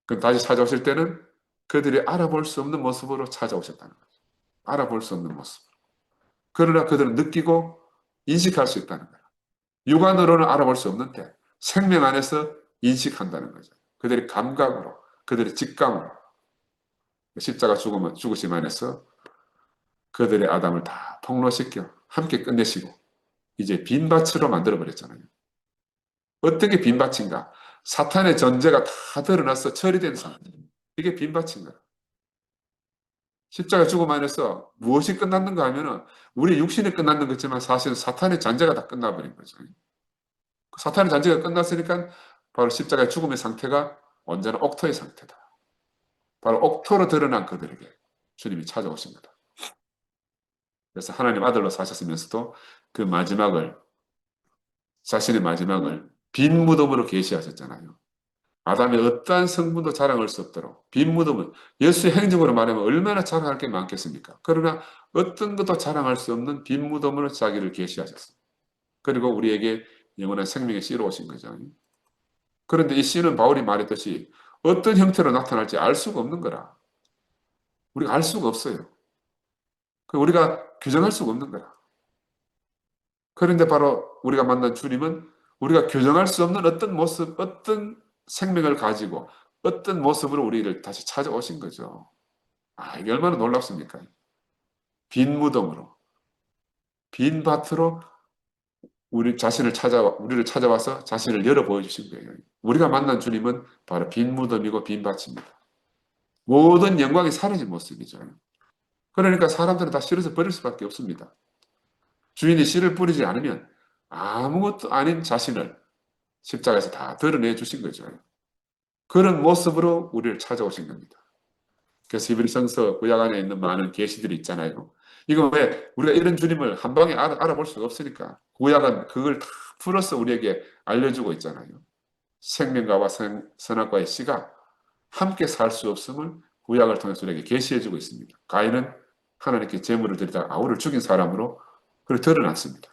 그럼 다시 찾아오실 때는 그들이 알아볼 수 없는 모습으로 찾아오셨다는 거죠. 알아볼 수 없는 모습. 그러나 그들은 느끼고 인식할 수 있다는 거예요. 육안으로는 알아볼 수 없는데 생명 안에서 인식한다는 거죠. 그들의 감각으로, 그들의 직감으로 십자가 죽으심 안에서 그들의 아담을 다 폭로시켜 함께 끝내시고 이제 빈밭으로 만들어버렸잖아요. 어떻게 빈밭인가? 사탄의 전제가 다 드러나서 처리된 상태. 이게 빈밭인가? 십자가 죽음 안에서 무엇이 끝났는가 하면은 우리 육신이 끝났는 거지만 사실은 사탄의 잔재가 다 끝나버린 거죠. 사탄의 잔재가 끝났으니까 바로 십자가의 죽음의 상태가 언제나 옥토의 상태다. 바로 옥토로 드러난 그들에게 주님이 찾아오신 거다. 그래서 하나님 아들로 사셨으면서도 그 마지막을, 자신의 마지막을 빈 무덤으로 계시하셨잖아요. 아담의 어떠한 성분도 자랑할 수 없도록 빈 무덤은 예수의 행적으로 말하면 얼마나 자랑할 게 많겠습니까? 그러나 어떤 것도 자랑할 수 없는 빈 무덤으로 자기를 계시하셨어요. 그리고 우리에게 영원한 생명의 씨로 오신 거죠. 그런데 이 씨는 바울이 말했듯이 어떤 형태로 나타날지 알 수가 없는 거라. 우리가 알 수가 없어요. 우리가 규정할 수가 없는 거라. 그런데 바로 우리가 만난 주님은 우리가 규정할 수 없는 어떤 모습, 어떤 생명을 가지고 어떤 모습으로 우리를 다시 찾아오신 거죠. 아, 이게 얼마나 놀랍습니까? 빈 무덤으로, 빈 밭으로 우리를 찾아와서 자신을 열어 보여주신 거예요. 우리가 만난 주님은 바로 빈 무덤이고 빈 밭입니다. 모든 영광이 사라진 모습이죠. 그러니까 사람들은 다 싫어서 버릴 수밖에 없습니다. 주인이 씨를 뿌리지 않으면 아무것도 아닌 자신을 십자가에서 다 드러내 주신 거죠. 그런 모습으로 우리를 찾아오신 겁니다. 그래서 히브리서서 구약 안에 있는 많은 계시들이 있잖아요. 이거 왜 우리가 이런 주님을 한 방에 알아볼 수가 없으니까 구약은 그걸 다 풀어서 우리에게 알려주고 있잖아요. 생명과와 선악과의 씨가 함께 살 수 없음을 구약을 통해서 우리에게 계시해주고 있습니다. 가인은 하나님께 제물을 드리다가 아우를 죽인 사람으로 그걸 드러났습니다.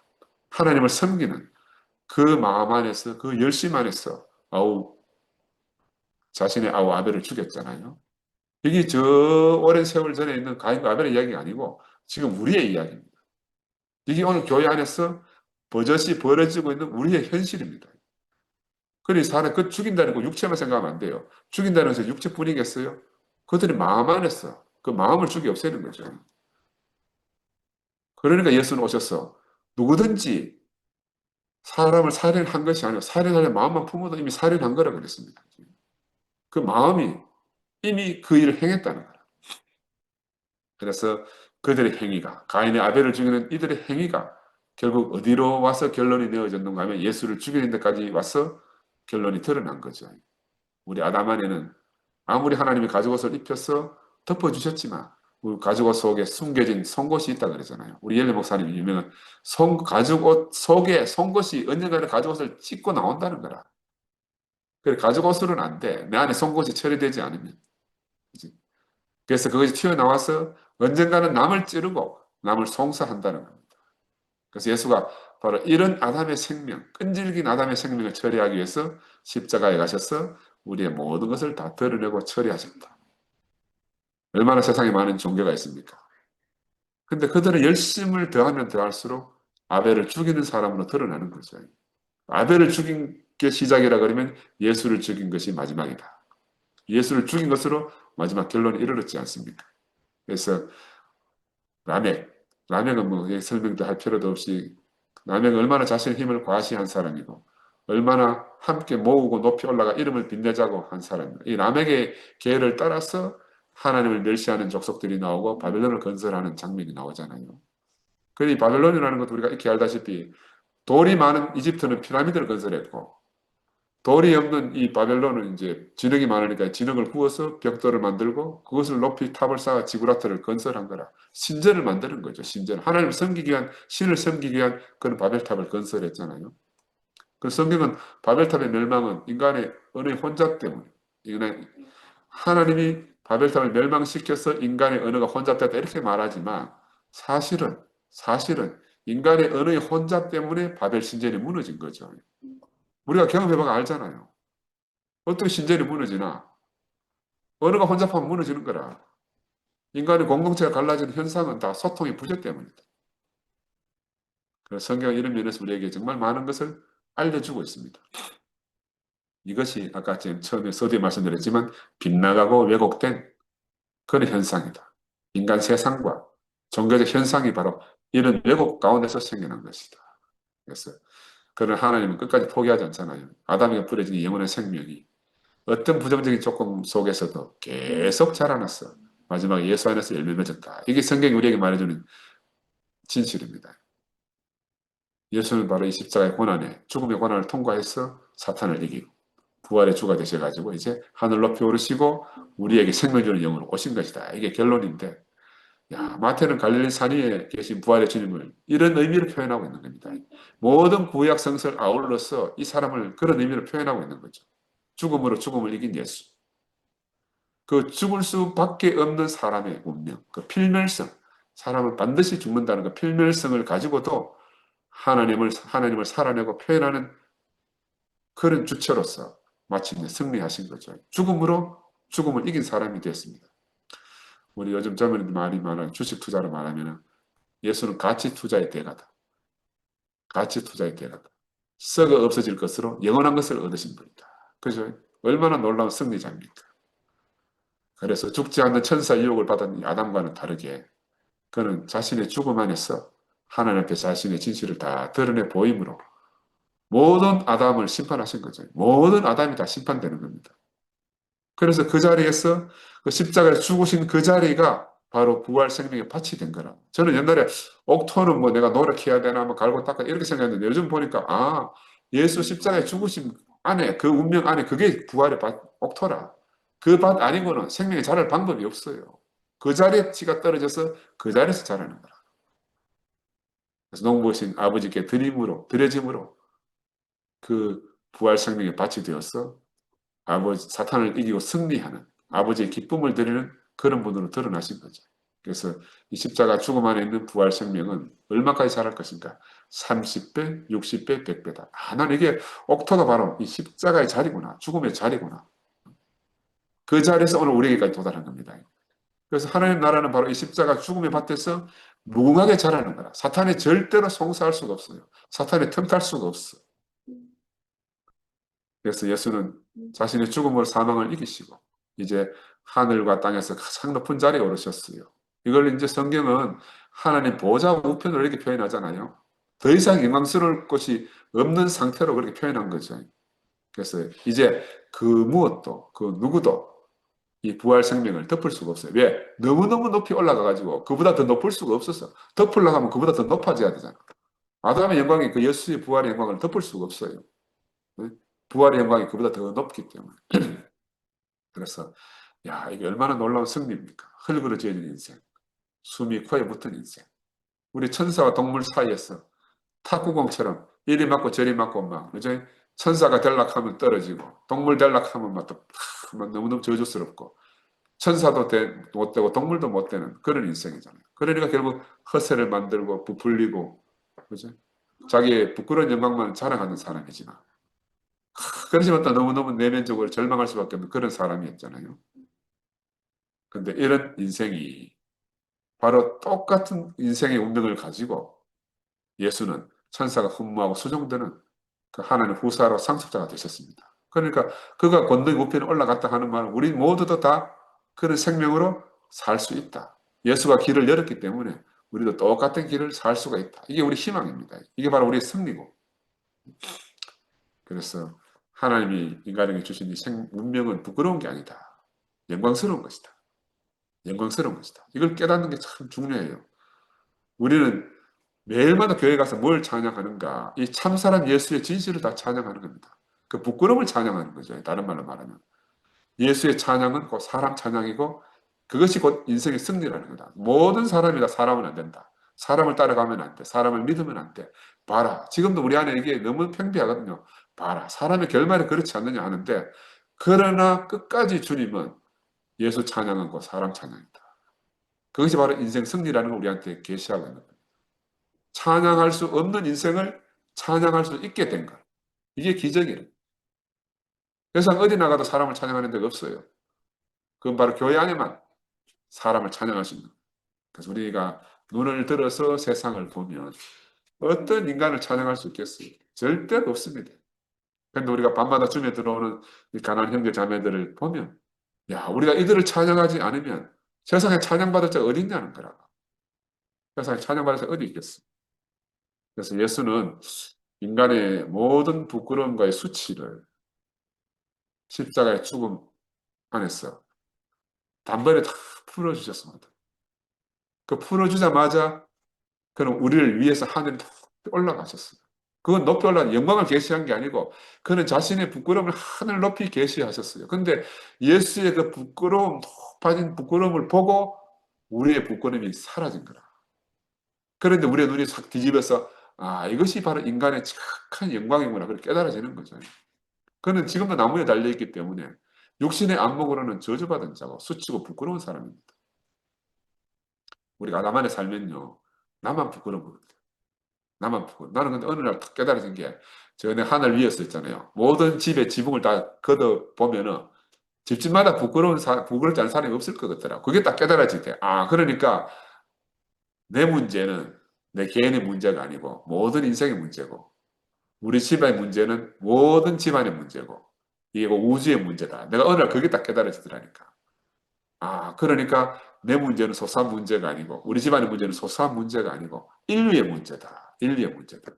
하나님을 섬기는 그 마음 안에서 그 열심 안에서 자신의 아우 아벨을 죽였잖아요. 이게 저 오랜 세월 전에 있는 가인과 아벨의 이야기가 아니고 지금 우리의 이야기입니다. 이게 오늘 교회 안에서 버젓이 벌어지고 있는 우리의 현실입니다. 그러니 사람 그 죽인다는 거 육체만 생각하면 안 돼요. 죽인다는 것은 육체뿐이겠어요? 그들이 마음 안에서 그 마음을 죽이 없애는 거죠. 그러니까 예수는 오셔서 누구든지 사람을 살인한 것이 아니고 살인하려 마음만 품어도 이미 살인한 거라고 그랬습니다. 그 마음이 이미 그 일을 행했다는 거예요. 그래서 그들의 행위가 가인의 아벨을 죽이는 이들의 행위가 결국 어디로 와서 결론이 내어졌는가 하면 예수를 죽이는 데까지 와서 결론이 드러난 거죠. 우리 아담 안에는 아무리 하나님이 가죽옷을 입혀서 덮어주셨지만 우리 가죽옷 속에 숨겨진 송곳이 있다 그러잖아요. 우리 예배 목사님이 유명한 가죽옷 속에 송곳이 언젠가는 가죽옷을 찢고 나온다는 거라. 그래 가죽옷으로는 안 돼. 내 안에 송곳이 처리되지 않으면. 그치? 그래서 그것이 튀어나와서 언젠가는 남을 찌르고 남을 송사한다는 겁니다. 그래서 예수가 바로 이런 아담의 생명, 끈질긴 아담의 생명을 처리하기 위해서 십자가에 가셔서 우리의 모든 것을 다 드러내고 처리하셨다. 얼마나 세상에 많은 종교가 있습니까? 근데 그들은 열심을 더하면 더할수록 아벨을 죽이는 사람으로 드러나는 거죠. 아벨을 죽인 게 시작이라 그러면 예수를 죽인 것이 마지막이다. 예수를 죽인 것으로 마지막 결론에 이르렀지 않습니까? 그래서 라멕, 라멕은 뭐 설명도 할 필요도 없이 라멕은 얼마나 자신의 힘을 과시한 사람이고 얼마나 함께 모으고 높이 올라가 이름을 빛내자고 한 사람이고 이 라멕의 계를 따라서 하나님을 멸시하는 족속들이 나오고 바벨론을 건설하는 장면이 나오잖아요. 그런데 이 바벨론이라는 것도 우리가 익히 알다시피 돌이 많은 이집트는 피라미드를 건설했고 돌이 없는 이 바벨론은 이제 진흙이 많으니까 진흙을 구워서 벽돌을 만들고 그것을 높이 탑을 쌓아 지구라트를 건설한 거라. 신전을 만드는 거죠. 신전. 하나님을 섬기기 위한 신을 섬기기 위한 그런 바벨탑을 건설했잖아요. 그 성경은 바벨탑의 멸망은 인간의 언어의 혼잡 때문에 하나님이 바벨탑을 멸망시켜서 인간의 언어가 혼잡됐다 이렇게 말하지만 사실은 인간의 언어의 혼잡 때문에 바벨 신전이 무너진 거죠. 우리가 경험해봐가 알잖아요. 어떻게 신전이 무너지나 언어가 혼잡하면 무너지는 거라. 인간의 공동체가 갈라지는 현상은 다 소통의 부재 때문이다. 그래서 성경은 이런 면에서 우리에게 정말 많은 것을 알려주고 있습니다. 이것이 아까 처음에 서두에 말씀드렸지만 빗나가고 왜곡된 그런 현상이다. 인간 세상과 종교적 현상이 바로 이런 왜곡 가운데서 생겨난 것이다. 그래서 그런 하나님은 끝까지 포기하지 않잖아요. 아담에게 뿌려진 영혼의 생명이 어떤 부정적인 조건 속에서도 계속 자라났어. 마지막에 예수 안에서 열매 맺었다. 이게 성경이 우리에게 말해주는 진실입니다. 예수는 바로 이 십자가의 고난에 죽음의 고난을 통과해서 사탄을 이기고 부활의 주가 되셔가지고 이제 하늘 높이 오르시고 우리에게 생명 주는 영으로 오신 것이다. 이게 결론인데 마태는 갈릴리 산 위에 계신 부활의 주님을 이런 의미로 표현하고 있는 겁니다. 모든 구약 성서를 아울러서 이 사람을 그런 의미로 표현하고 있는 거죠. 죽음으로 죽음을 이긴 예수. 그 죽을 수밖에 없는 사람의 운명, 그 필멸성, 사람은 반드시 죽는다는 그 필멸성을 가지고도 하나님을 살아내고 표현하는 그런 주체로서 마침내 승리하신 거죠. 죽음으로 죽음을 이긴 사람이 되었습니다. 우리 요즘 젊은이들 말이 많아요. 주식 투자로 말하면 예수는 가치 투자의 대가다. 가치 투자의 대가다. 썩어 없어질 것으로 영원한 것을 얻으신 분이다. 그죠? 얼마나 놀라운 승리자입니까? 그래서 죽지 않는 천사 유혹을 받은 아담과는 다르게 그는 자신의 죽음 안에서 하나님 앞에 자신의 진실을 다 드러내 보임으로 모든 아담을 심판하신 거죠. 모든 아담이 다 심판되는 겁니다. 그래서 그 자리에서 그 십자가에 죽으신 그 자리가 바로 부활 생명의 밭이 된 거라. 저는 옛날에 옥토는 뭐 내가 노력해야 되나 뭐 갈고 닦아 이렇게 생각했는데 요즘 보니까 예수 십자가에 죽으신 안에 그 운명 안에 그게 부활의 밭 옥토라. 그 밭 아니고는 생명이 자랄 방법이 없어요. 그 자리에 씨가 떨어져서 그 자리에서 자라는 거라. 그래서 농부신 아버지께 드려짐으로 그 부활 생명의 밭이 되어서 아버지 사탄을 이기고 승리하는 아버지의 기쁨을 드리는 그런 분으로 드러나신 거죠. 그래서 이 십자가 죽음 안에 있는 부활 생명은 얼마까지 자랄 것인가? 30배, 60배, 100배다. 나는 이게 옥토가 바로 이 십자가의 자리구나. 죽음의 자리구나. 그 자리에서 오늘 우리에게까지 도달한 겁니다. 그래서 하나님 나라는 바로 이 십자가 죽음의 밭에서 무궁하게 자라는 거라. 사탄이 절대로 송사할 수가 없어요. 사탄이 틈탈 수가 없어. 그래서 예수는 자신의 죽음으로 사망을 이기시고 이제 하늘과 땅에서 가장 높은 자리에 오르셨어요. 이걸 이제 성경은 하나님 보좌 우편으로 이렇게 표현하잖아요. 더 이상 영광스러울 것이 없는 상태로 그렇게 표현한 거죠. 그래서 이제 그 무엇도 그 누구도 이 부활 생명을 덮을 수가 없어요. 왜? 너무너무 높이 올라가가지고 그보다 더 높을 수가 없었어. 덮으려고 하면 그보다 더 높아져야 되잖아. 아담의 영광이 그 예수의 부활의 영광을 덮을 수가 없어요. 부활의 영광이 그보다 더 높기 때문에. 그래서 이게 얼마나 놀라운 승리입니까? 흙으로지어진 인생, 숨이 코에 붙은 인생. 우리 천사와 동물 사이에서 탁구공처럼 이리 맞고 저리 맞고 막 그죠? 천사가 될락하면 떨어지고 동물 될락하면 막 너무너무 저주스럽고 천사도 못 되고 동물도 못 되는 그런 인생이잖아요. 그러니까 결국 허세를 만들고 부풀리고 그죠? 자기의 부끄러운 영광만 자랑하는 사람이지만 그렇지만 또 너무너무 내면적으로 절망할 수밖에 없는 그런 사람이었잖아요. 근데 이런 인생이 바로 똑같은 인생의 운명을 가지고 예수는 천사가 흠모하고 수종드는 그 하나님 후사로 상속자가 되셨습니다. 그러니까 그가 권능의 우편에 올라갔다 하는 말은 우리 모두도 다 그런 생명으로 살 수 있다. 예수가 길을 열었기 때문에 우리도 똑같은 길을 살 수가 있다. 이게 우리 희망입니다. 이게 바로 우리의 승리고. 그래서 하나님이 인간에게 주신 이 운명은 부끄러운 게 아니다. 영광스러운 것이다. 영광스러운 것이다. 이걸 깨닫는 게 참 중요해요. 우리는 매일마다 교회 가서 뭘 찬양하는가? 이 참사람 예수의 진실을 다 찬양하는 겁니다. 그 부끄러움을 찬양하는 거죠. 다른 말로 말하면. 예수의 찬양은 곧 사람 찬양이고 그것이 곧 인생의 승리라는 거다. 모든 사람이 다 사람은 안 된다. 사람을 따라가면 안 돼. 사람을 믿으면 안 돼. 봐라. 지금도 우리 안에 이게 너무 평비하거든요. 봐라. 사람의 결말이 그렇지 않느냐 하는데 그러나 끝까지 주님은 예수 찬양하고 사람 찬양이다. 그것이 바로 인생 승리라는 걸 우리한테 계시하고 있는 거예요. 찬양할 수 없는 인생을 찬양할 수 있게 된 것. 이게 기적이에요. 세상 어디 나가도 사람을 찬양하는 데가 없어요. 그건 바로 교회 안에만 사람을 찬양할 수 있는 거예요. 그래서 우리가 눈을 들어서 세상을 보면 어떤 인간을 찬양할 수 있겠어요? 절대 없습니다. 그런데 우리가 밤마다 주에 들어오는 이 가난한 형제 자매들을 보면 우리가 이들을 찬양하지 않으면 세상에 찬양받을 자가 어디 있냐는 거라. 세상에 찬양받을 자가 어디 있겠어. 그래서 예수는 인간의 모든 부끄러움과의 수치를 십자가의 죽음 안에서 단번에 다 풀어주셨습니다. 그 풀어주자마자 그는 우리를 위해서 하늘에 올라가셨어요. 그건 높이 올라간 영광을 계시한 게 아니고 그는 자신의 부끄러움을 하늘 높이 계시하셨어요. 근데 예수의 그 부끄러움, 높아진 부끄러움을 보고 우리의 부끄러움이 사라진 거라. 그런데 우리의 눈이 싹 뒤집어서 아, 이것이 바로 인간의 착한 영광이구나. 그렇게 깨달아지는 거죠. 그는 지금도 나무에 달려있기 때문에 육신의 안목으로는 저주받은 자고 수치고 부끄러운 사람입니다. 우리가 아담 안에 살면요. 나만 부끄러운 거거든요. 나만 부끄러워. 나는 근데 어느 날 탁 깨달아진 게 전에 하늘 위에서 있잖아요. 모든 집의 지붕을 다 걷어보면은 집집마다 부끄럽지 않은 사람이 없을 것 같더라. 그게 딱 깨달아질 때. 아, 그러니까 내 문제는 내 개인의 문제가 아니고 모든 인생의 문제고 우리 집안의 문제는 모든 집안의 문제고 이게 뭐 우주의 문제다. 내가 어느 날 그게 딱 깨달아지더라니까. 아, 그러니까 내 문제는 소소한 문제가 아니고 우리 집안의 문제는 소소한 문제가 아니고 인류의 문제다. 인류의 문제다.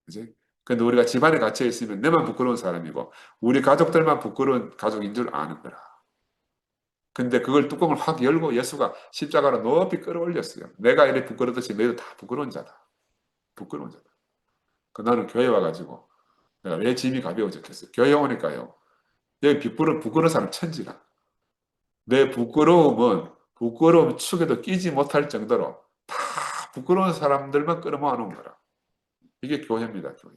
그지? 근데 우리가 집안에 갇혀 있으면 내만 부끄러운 사람이고 우리 가족들만 부끄러운 가족인 줄 아는 거라. 근데 그걸 뚜껑을 확 열고 예수가 십자가로 높이 끌어올렸어요. 내가 이래 부끄러듯이 너희도 다 부끄러운 자다. 부끄러운 자다. 그 나는 교회 와가지고 내가 왜 짐이 가벼워졌겠어요. 교회 오니까요. 여기 부끄러운 사람 천지라. 내 부끄러움 축에도 끼지 못할 정도로 다 부끄러운 사람들만 끌어모아 놓은 거라. 이게 교회입니다. 교회.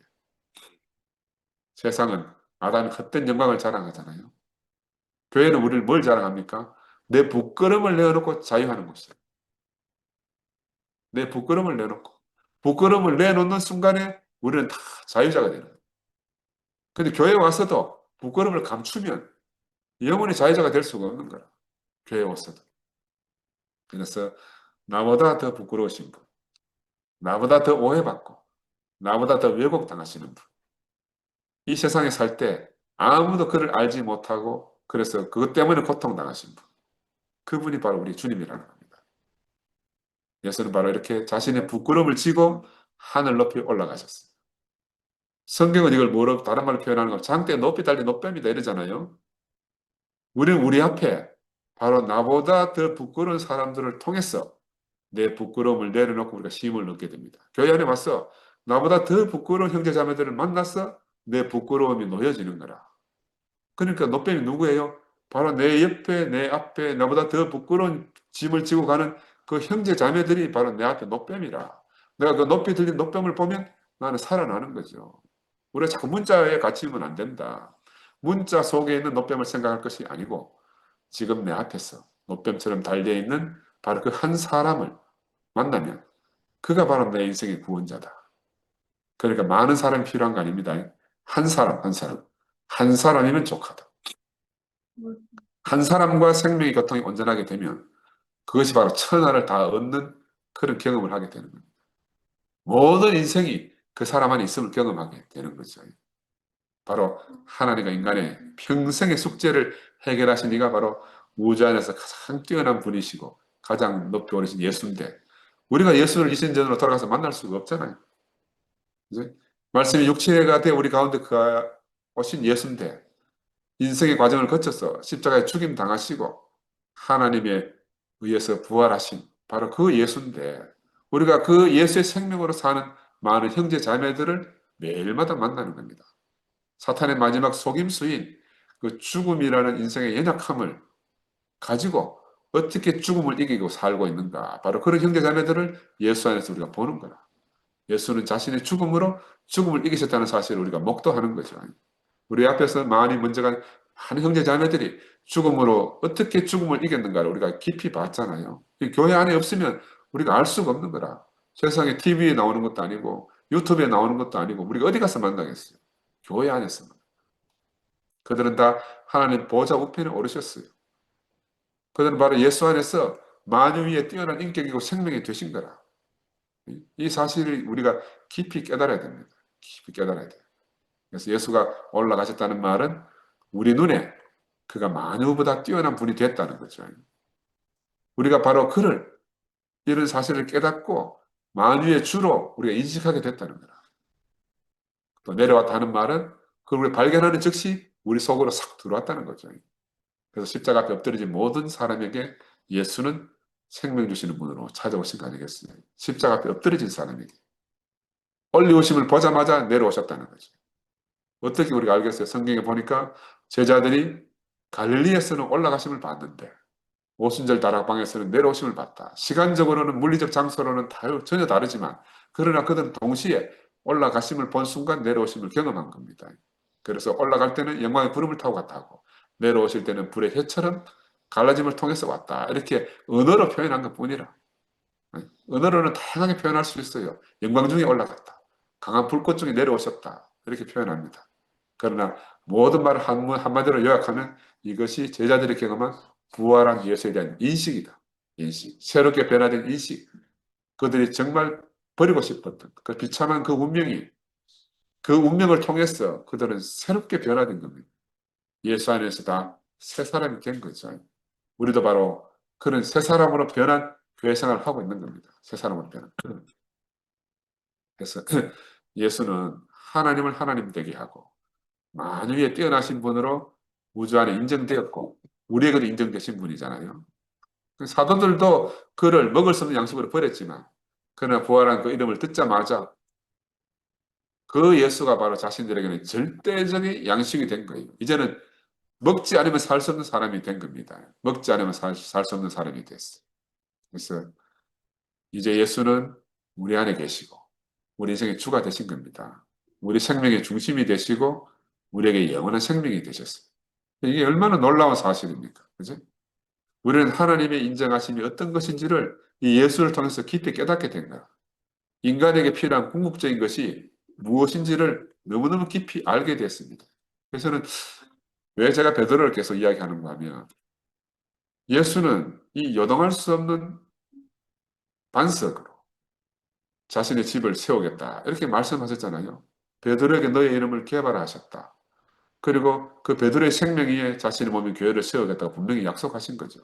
세상은 아담이 헛된 영광을 자랑하잖아요. 교회는 우리를 뭘 자랑합니까? 내 부끄러움을 내어놓고 자유하는 곳이에요. 내 부끄러움을 내놓고 부끄러움을 내놓는 순간에 우리는 다 자유자가 되는 거예요. 근데 교회 와서도 부끄러움을 감추면 영원히 자유자가 될 수가 없는 거야. 교회 와서도. 그래서 나보다 더 부끄러우신 분, 나보다 더 오해받고, 나보다 더 왜곡당하시는 분. 이 세상에 살 때 아무도 그를 알지 못하고 그래서 그것 때문에 고통당하신 분. 그분이 바로 우리 주님이라는 겁니다. 예수는 바로 이렇게 자신의 부끄러움을 지고 하늘 높이 올라가셨어요. 성경은 이걸 뭐로 다른 말로 표현하는 거 장대 높이 달린 높뱀이다 이러잖아요. 우리는 우리 앞에 바로 나보다 더 부끄러운 사람들을 통해서 내 부끄러움을 내려놓고 우리가 힘을 얻게 됩니다. 교회 안에 와서 나보다 더 부끄러운 형제 자매들을 만나서 내 부끄러움이 놓여지는 거라. 그러니까 노뱀이 누구예요? 바로 내 옆에 내 앞에 나보다 더 부끄러운 짐을 지고 가는 그 형제 자매들이 바로 내 앞에 노뱀이라. 내가 그 높이 들린 노뱀을 보면 나는 살아나는 거죠. 우리가 자꾸 문자에 갇히면 안 된다. 문자 속에 있는 노뱀을 생각할 것이 아니고 지금 내 앞에서 노뱀처럼 달려있는 바로 그 한 사람을 만나면 그가 바로 내 인생의 구원자다. 그러니까 많은 사람이 필요한 거 아닙니다. 한 사람, 한 사람. 한 사람이면 족하다. 한 사람과 생명의 교통이 온전하게 되면 그것이 바로 천하를 다 얻는 그런 경험을 하게 되는 겁니다. 모든 인생이 그 사람 안에 있음을 경험하게 되는 거죠. 바로 하나님과 인간의 평생의 숙제를 해결하신 이가 바로 우주 안에서 가장 뛰어난 분이시고 가장 높이 오르신 예수인데 우리가 예수를 이신전으로 돌아가서 만날 수가 없잖아요. 그죠? 말씀이 육체가 돼 우리 가운데 그 오신 예수인데 인생의 과정을 거쳐서 십자가에 죽임 당하시고 하나님의 의해서 부활하신 바로 그 예수인데 우리가 그 예수의 생명으로 사는 많은 형제 자매들을 매일마다 만나는 겁니다. 사탄의 마지막 속임수인 그 죽음이라는 인생의 연약함을 가지고 어떻게 죽음을 이기고 살고 있는가. 바로 그런 형제 자매들을 예수 안에서 우리가 보는 거라. 예수는 자신의 죽음으로 죽음을 이기셨다는 사실을 우리가 목도하는 거죠. 우리 앞에서 많이 먼저 간 많은 형제 자매들이 죽음으로 어떻게 죽음을 이겼는가를 우리가 깊이 봤잖아요. 이 교회 안에 없으면 우리가 알 수가 없는 거라. 세상에 TV에 나오는 것도 아니고 유튜브에 나오는 것도 아니고 우리가 어디 가서 만나겠어요. 교회 안에서만. 그들은 다 하나님 보좌 우편에 오르셨어요. 그들은 바로 예수 안에서 만유 위에 뛰어난 인격이고 생명이 되신 거라. 이 사실을 우리가 깊이 깨달아야 됩니다. 깊이 깨달아야 돼요. 그래서 예수가 올라가셨다는 말은 우리 눈에 그가 만유보다 뛰어난 분이 됐다는 거죠. 우리가 바로 그를 이런 사실을 깨닫고 만유의 주로 우리가 인식하게 됐다는 거라. 또 내려왔다는 말은 그걸 우리 발견하는 즉시 우리 속으로 싹 들어왔다는 거죠. 그래서 십자가 앞에 엎드려진 모든 사람에게 예수는 생명 주시는 분으로 찾아오신 거 아니겠어요? 십자가 앞에 엎드려진 사람에게 올리오심을 보자마자 내려오셨다는 거죠. 어떻게 우리가 알겠어요? 성경에 보니까 제자들이 갈릴리에서는 올라가심을 봤는데 오순절 다락방에서는 내려오심을 받다. 시간적으로는 물리적 장소로는 전혀 다르지만 그러나 그들은 동시에 올라가심을 본 순간 내려오심을 경험한 겁니다. 그래서 올라갈 때는 영광의 구름을 타고 갔다고 내려오실 때는 불의 혀처럼 갈라짐을 통해서 왔다. 이렇게 언어로 표현한 것뿐이라. 언어로는 다양하게 표현할 수 있어요. 영광 중에 올라갔다. 강한 불꽃 중에 내려오셨다. 이렇게 표현합니다. 그러나 모든 말을 한마디로 요약하면 이것이 제자들이 경험한 부활한 예수에 대한 인식이다. 인식. 새롭게 변화된 인식. 그들이 정말 버리고 싶었던 그 비참한 그 운명이 그 운명을 통해서 그들은 새롭게 변화된 겁니다. 예수 안에서 다 새 사람이 된 거죠. 우리도 바로 그런 새 사람으로 변한 교회 생활을 하고 있는 겁니다. 새 사람으로 변한. 그래서 예수는 하나님을 하나님 되게 하고 만유에 뛰어나신 분으로 우주 안에 인정되었고 우리에게도 인정되신 분이잖아요. 그 사도들도 그를 먹을 수 없는 양식으로 버렸지만 그러나 부활한 그 이름을 듣자마자 그 예수가 바로 자신들에게는 절대적인 양식이 된 거예요. 이제는 먹지 않으면 살 수 없는 사람이 된 겁니다. 먹지 않으면 살 수 없는 사람이 됐어요. 그래서 이제 예수는 우리 안에 계시고 우리 인생의 주가 되신 겁니다. 우리 생명의 중심이 되시고 우리에게 영원한 생명이 되셨어요. 이게 얼마나 놀라운 사실입니까? 그죠? 우리는 하나님의 인정하심이 어떤 것인지를 이 예수를 통해서 깊이 깨닫게 된 거야. 인간에게 필요한 궁극적인 것이 무엇인지를 너무너무 깊이 알게 됐습니다. 그래서는 왜 제가 베드로를 계속 이야기하는가 하면 예수는 이 요동할 수 없는 반석으로 자신의 집을 세우겠다. 이렇게 말씀하셨잖아요. 베드로에게 너의 이름을 개발하셨다. 그리고 그 베드로의 생명 위에 자신의 몸인 교회를 세우겠다고 분명히 약속하신 거죠.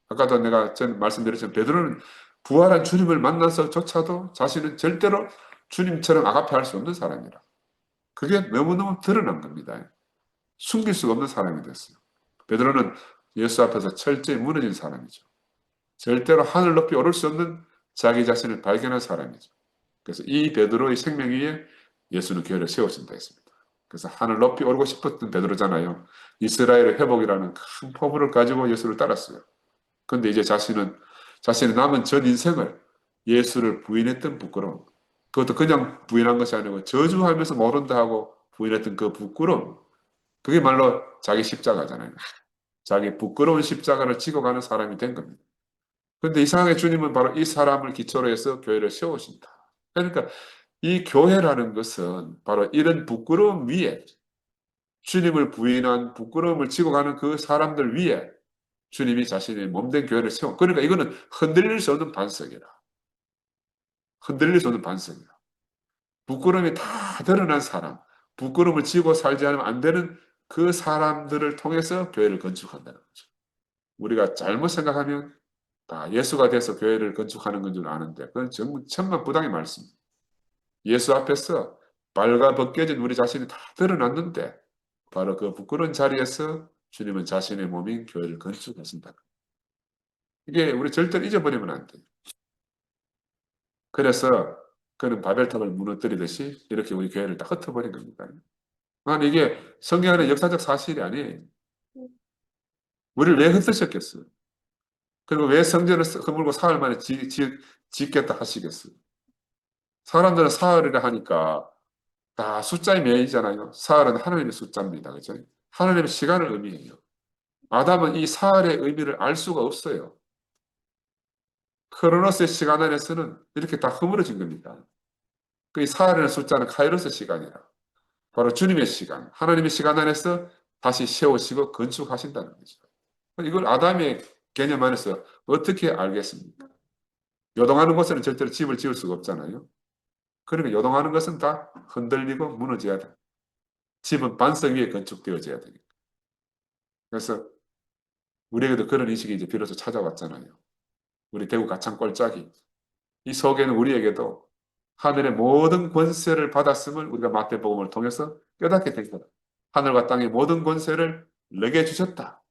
아까도 내가 전 말씀드렸지만 베드로는 부활한 주님을 만나서조차도 자신은 절대로 주님처럼 아가페할 수 없는 사람이라. 그게 너무너무 드러난 겁니다. 숨길 수가 없는 사람이 됐어요. 베드로는 예수 앞에서 철저히 무너진 사람이죠. 절대로 하늘 높이 오를 수 없는 자기 자신을 발견한 사람이죠. 그래서 이 베드로의 생명 위에 예수는 교회를 세우신다 했습니다. 그래서 하늘 높이 오르고 싶었던 베드로잖아요. 이스라엘의 회복이라는 큰 포부를 가지고 예수를 따랐어요. 그런데 이제 자신의 남은 전 인생을 예수를 부인했던 부끄러움. 그것도 그냥 부인한 것이 아니고 저주하면서 모른다 하고 부인했던 그 부끄러움. 그게 말로 자기 십자가잖아요. 자기 부끄러운 십자가를 지고 가는 사람이 된 겁니다. 그런데 이상하게 주님은 바로 이 사람을 기초로 해서 교회를 세우신다. 그러니까 이 교회라는 것은 바로 이런 부끄러움 위에 주님을 부인한 부끄러움을 지고 가는 그 사람들 위에 주님이 자신의 몸된 교회를 세워. 그러니까 이거는 흔들릴 수 없는 반석이라. 흔들릴 수 없는 반석이라. 부끄러움이 다 드러난 사람, 부끄러움을 지고 살지 않으면 안 되는 그 사람들을 통해서 교회를 건축한다는 거죠. 우리가 잘못 생각하면 다 예수가 돼서 교회를 건축하는 건 줄 아는데 그건 정말 천만부당의 말씀입니다. 예수 앞에서 발가 벗겨진 우리 자신이 다 드러났는데 바로 그 부끄러운 자리에서 주님은 자신의 몸인 교회를 건축하신다. 이게 우리 절대로 잊어버리면 안 돼요. 그래서 그는 바벨탑을 무너뜨리듯이 이렇게 우리 교회를 다 흩어버린 겁니다. 아니 이게 성경 안에 역사적 사실이 아니에요. 우리를 왜 흩으셨겠어요? 그리고 왜 성전을 허물고 사흘 만에 짓겠다 하시겠어요? 사람들은 사흘이라 하니까 다 숫자의 매이잖아요. 사흘은 하나님의 숫자입니다. 그죠? 하나님의 시간을 의미해요. 아담은 이 사흘의 의미를 알 수가 없어요. 크로노스의 시간 안에서는 이렇게 다 허물어진 겁니다. 그 사흘이라는 숫자는 카이로스 시간이라. 바로 주님의 시간, 하나님의 시간 안에서 다시 세우시고 건축하신다는 거죠. 이걸 아담의 개념 안에서 어떻게 알겠습니까? 요동하는 곳에는 절대로 집을 지을 수가 없잖아요. 그러니까 요동하는 것은 다 흔들리고 무너져야 돼. 집은 반석 위에 건축되어져야 되니까. 그래서 우리에게도 그런 인식이 이제 비로소 찾아왔잖아요. 우리 대구 가창 꼴짜기. 이 속에는 우리에게도 하늘의 모든 권세를 받았음을 우리가 마태복음을 통해서 깨닫게 된 거다. 하늘과 땅의 모든 권세를 내게 주셨다.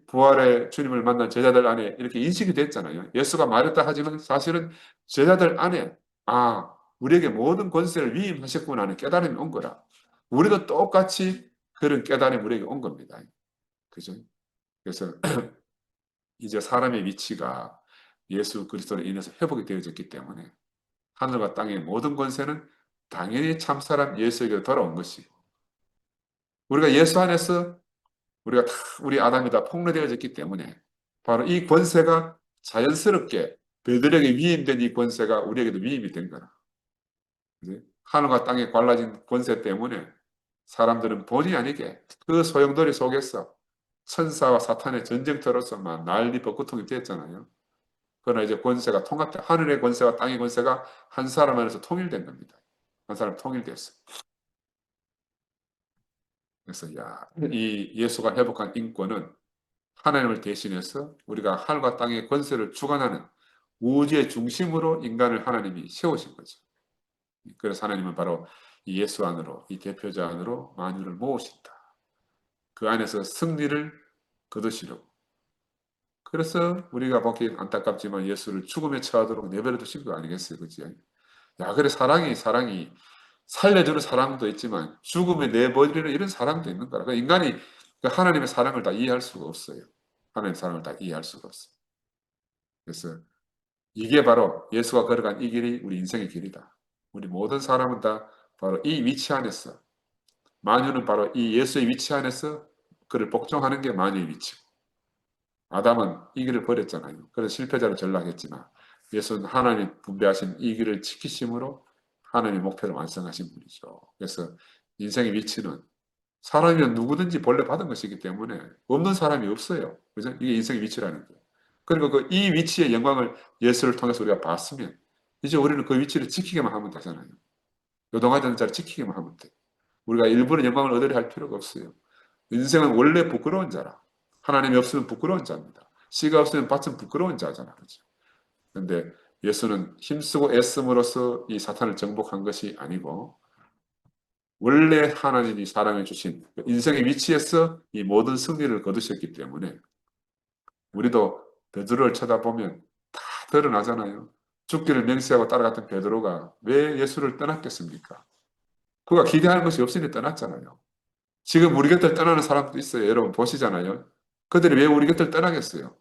부활의 주님을 만난 제자들 안에 이렇게 인식이 됐잖아요. 예수가 말했다 하지만 사실은 제자들 안에 우리에게 모든 권세를 위임하셨구나 하는 깨달음이 온 거라. 우리도 똑같이 그런 깨달음이 우리에게 온 겁니다. 그죠? 그래서 이제 사람의 위치가 예수 그리스도로 인해서 회복이 되어졌기 때문에 하늘과 땅의 모든 권세는 당연히 참사람 예수에게 돌아온 것이고, 우리가 예수 안에서 우리가 다 우리 아담이 다 폭로되어졌기 때문에 바로 이 권세가 자연스럽게 베드로에게 위임된 이 권세가 우리에게도 위임이 된 거라. 그지? 하늘과 땅에 갈라진 권세 때문에 사람들은 본의 아니게 그 소용돌이 속에서 천사와 사탄의 전쟁터로서만 난리 벚구통이 됐잖아요. 그러나 이제 권세가 하늘의 권세와 땅의 권세가 한 사람 안에서 통일된 겁니다. 한 사람 통일됐어. 그래서 이 예수가 회복한 인권은 하나님을 대신해서 우리가 하늘과 땅의 권세를 주관하는 우주의 중심으로 인간을 하나님이 세우신 거죠. 그래서 하나님은 바로 이 예수 안으로, 이 대표자 안으로 만유를 모으신다. 그 안에서 승리를 거두시려고. 그래서 우리가 보기 안타깝지만 예수를 죽음에 처하도록 내버려 두신 거 아니겠어요? 그치? 그래, 사랑이 살려주는 사랑도 있지만 죽음에 내버리는 이런 사랑도 있는 거라. 그러니까 인간이 하나님의 사랑을 다 이해할 수가 없어요. 하나님의 사랑을 다 이해할 수가 없어요. 그래서 이게 바로 예수가 걸어간 이 길이 우리 인생의 길이다. 우리 모든 사람은 다 바로 이 위치 안에서, 만유는 바로 이 예수의 위치 안에서 그를 복종하는 게 만유의 위치고, 아담은 이 길을 버렸잖아요. 그래서 실패자로 전락했지만 예수는 하나님 분배하신 이 길을 지키심으로 하나님의 목표를 완성하신 분이죠. 그래서 인생의 위치는 사람이면 누구든지 본래 받은 것이기 때문에 없는 사람이 없어요. 그죠? 이게 인생의 위치라는 거예요. 그리고 이 위치의 영광을 예수를 통해서 우리가 봤으면 이제 우리는 그 위치를 지키기만 하면 되잖아요. 요동하지 않는 자를 지키기만 하면 돼. 우리가 일부러 영광을 얻으려 할 필요가 없어요. 인생은 원래 부끄러운 자라. 하나님이 없으면 부끄러운 자입니다. 씨가 없으면 밭은 부끄러운 자잖아. 그렇죠? 그런데 예수는 힘쓰고 애씀으로써 이 사탄을 정복한 것이 아니고 원래 하나님이 사랑해 주신 인생의 위치에서 이 모든 승리를 거두셨기 때문에 우리도 베드로를 쳐다보면 다 드러나잖아요. 죽기를 맹세하고 따라갔던 베드로가 왜 예수를 떠났겠습니까? 그가 기대하는 것이 없으니 떠났잖아요. 지금 우리 곁을 떠나는 사람도 있어요. 여러분 보시잖아요. 그들이 왜 우리 곁을 떠나겠어요?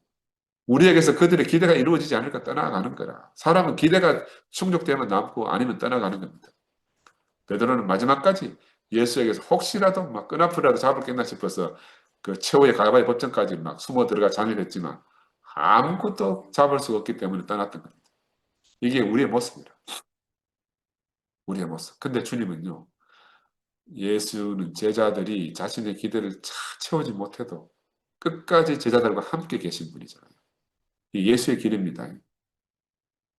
우리에게서 그들의 기대가 이루어지지 않을까 떠나가는 거라. 사람은 기대가 충족되면 남고 아니면 떠나가는 겁니다. 베드로는 마지막까지 예수에게서 혹시라도 막 끈앞이라도 잡을 겠나 싶어서 그 최후의 가바의 법정까지 막 숨어 들어가 장애했지만 아무것도 잡을 수가 없기 때문에 떠났던 겁니다. 이게 우리의 모습이라. 우리의 모습. 근데 주님은요, 예수는 제자들이 자신의 기대를 채우지 못해도 끝까지 제자들과 함께 계신 분이잖아요. 이 예수의 길입니다.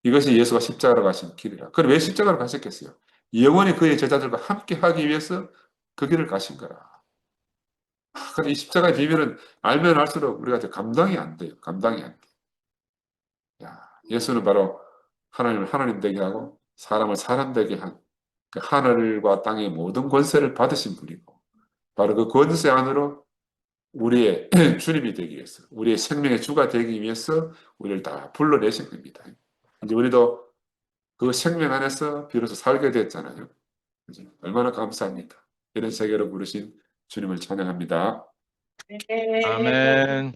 이것이 예수가 십자가로 가신 길이라. 그럼 왜 십자가로 가셨겠어요? 영원히 그의 제자들과 함께 하기 위해서 그 길을 가신 거라. 근데 이 십자가의 비밀은 알면 알수록 우리가 감당이 안 돼요. 감당이 안 돼요. 예수는 바로 하나님을 하나님 되게 하고 사람을 사람 되게 한 그 하늘과 땅의 모든 권세를 받으신 분이고 바로 그 권세 안으로 우리의 주님이 되기 위해서 우리의 생명의 주가 되기 위해서 우리를 다 불러내신 겁니다. 이제 우리도 그 생명 안에서 비로소 살게 됐잖아요. 그죠? 얼마나 감사합니까? 이런 세계로 부르신 주님을 찬양합니다. 아멘.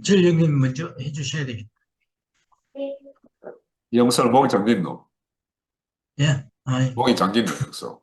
전령님 먼저 해주셔야 되겠다. 영설 목이 잠긴 놈. 예, 아이, 목이 잠긴 놈, 영서.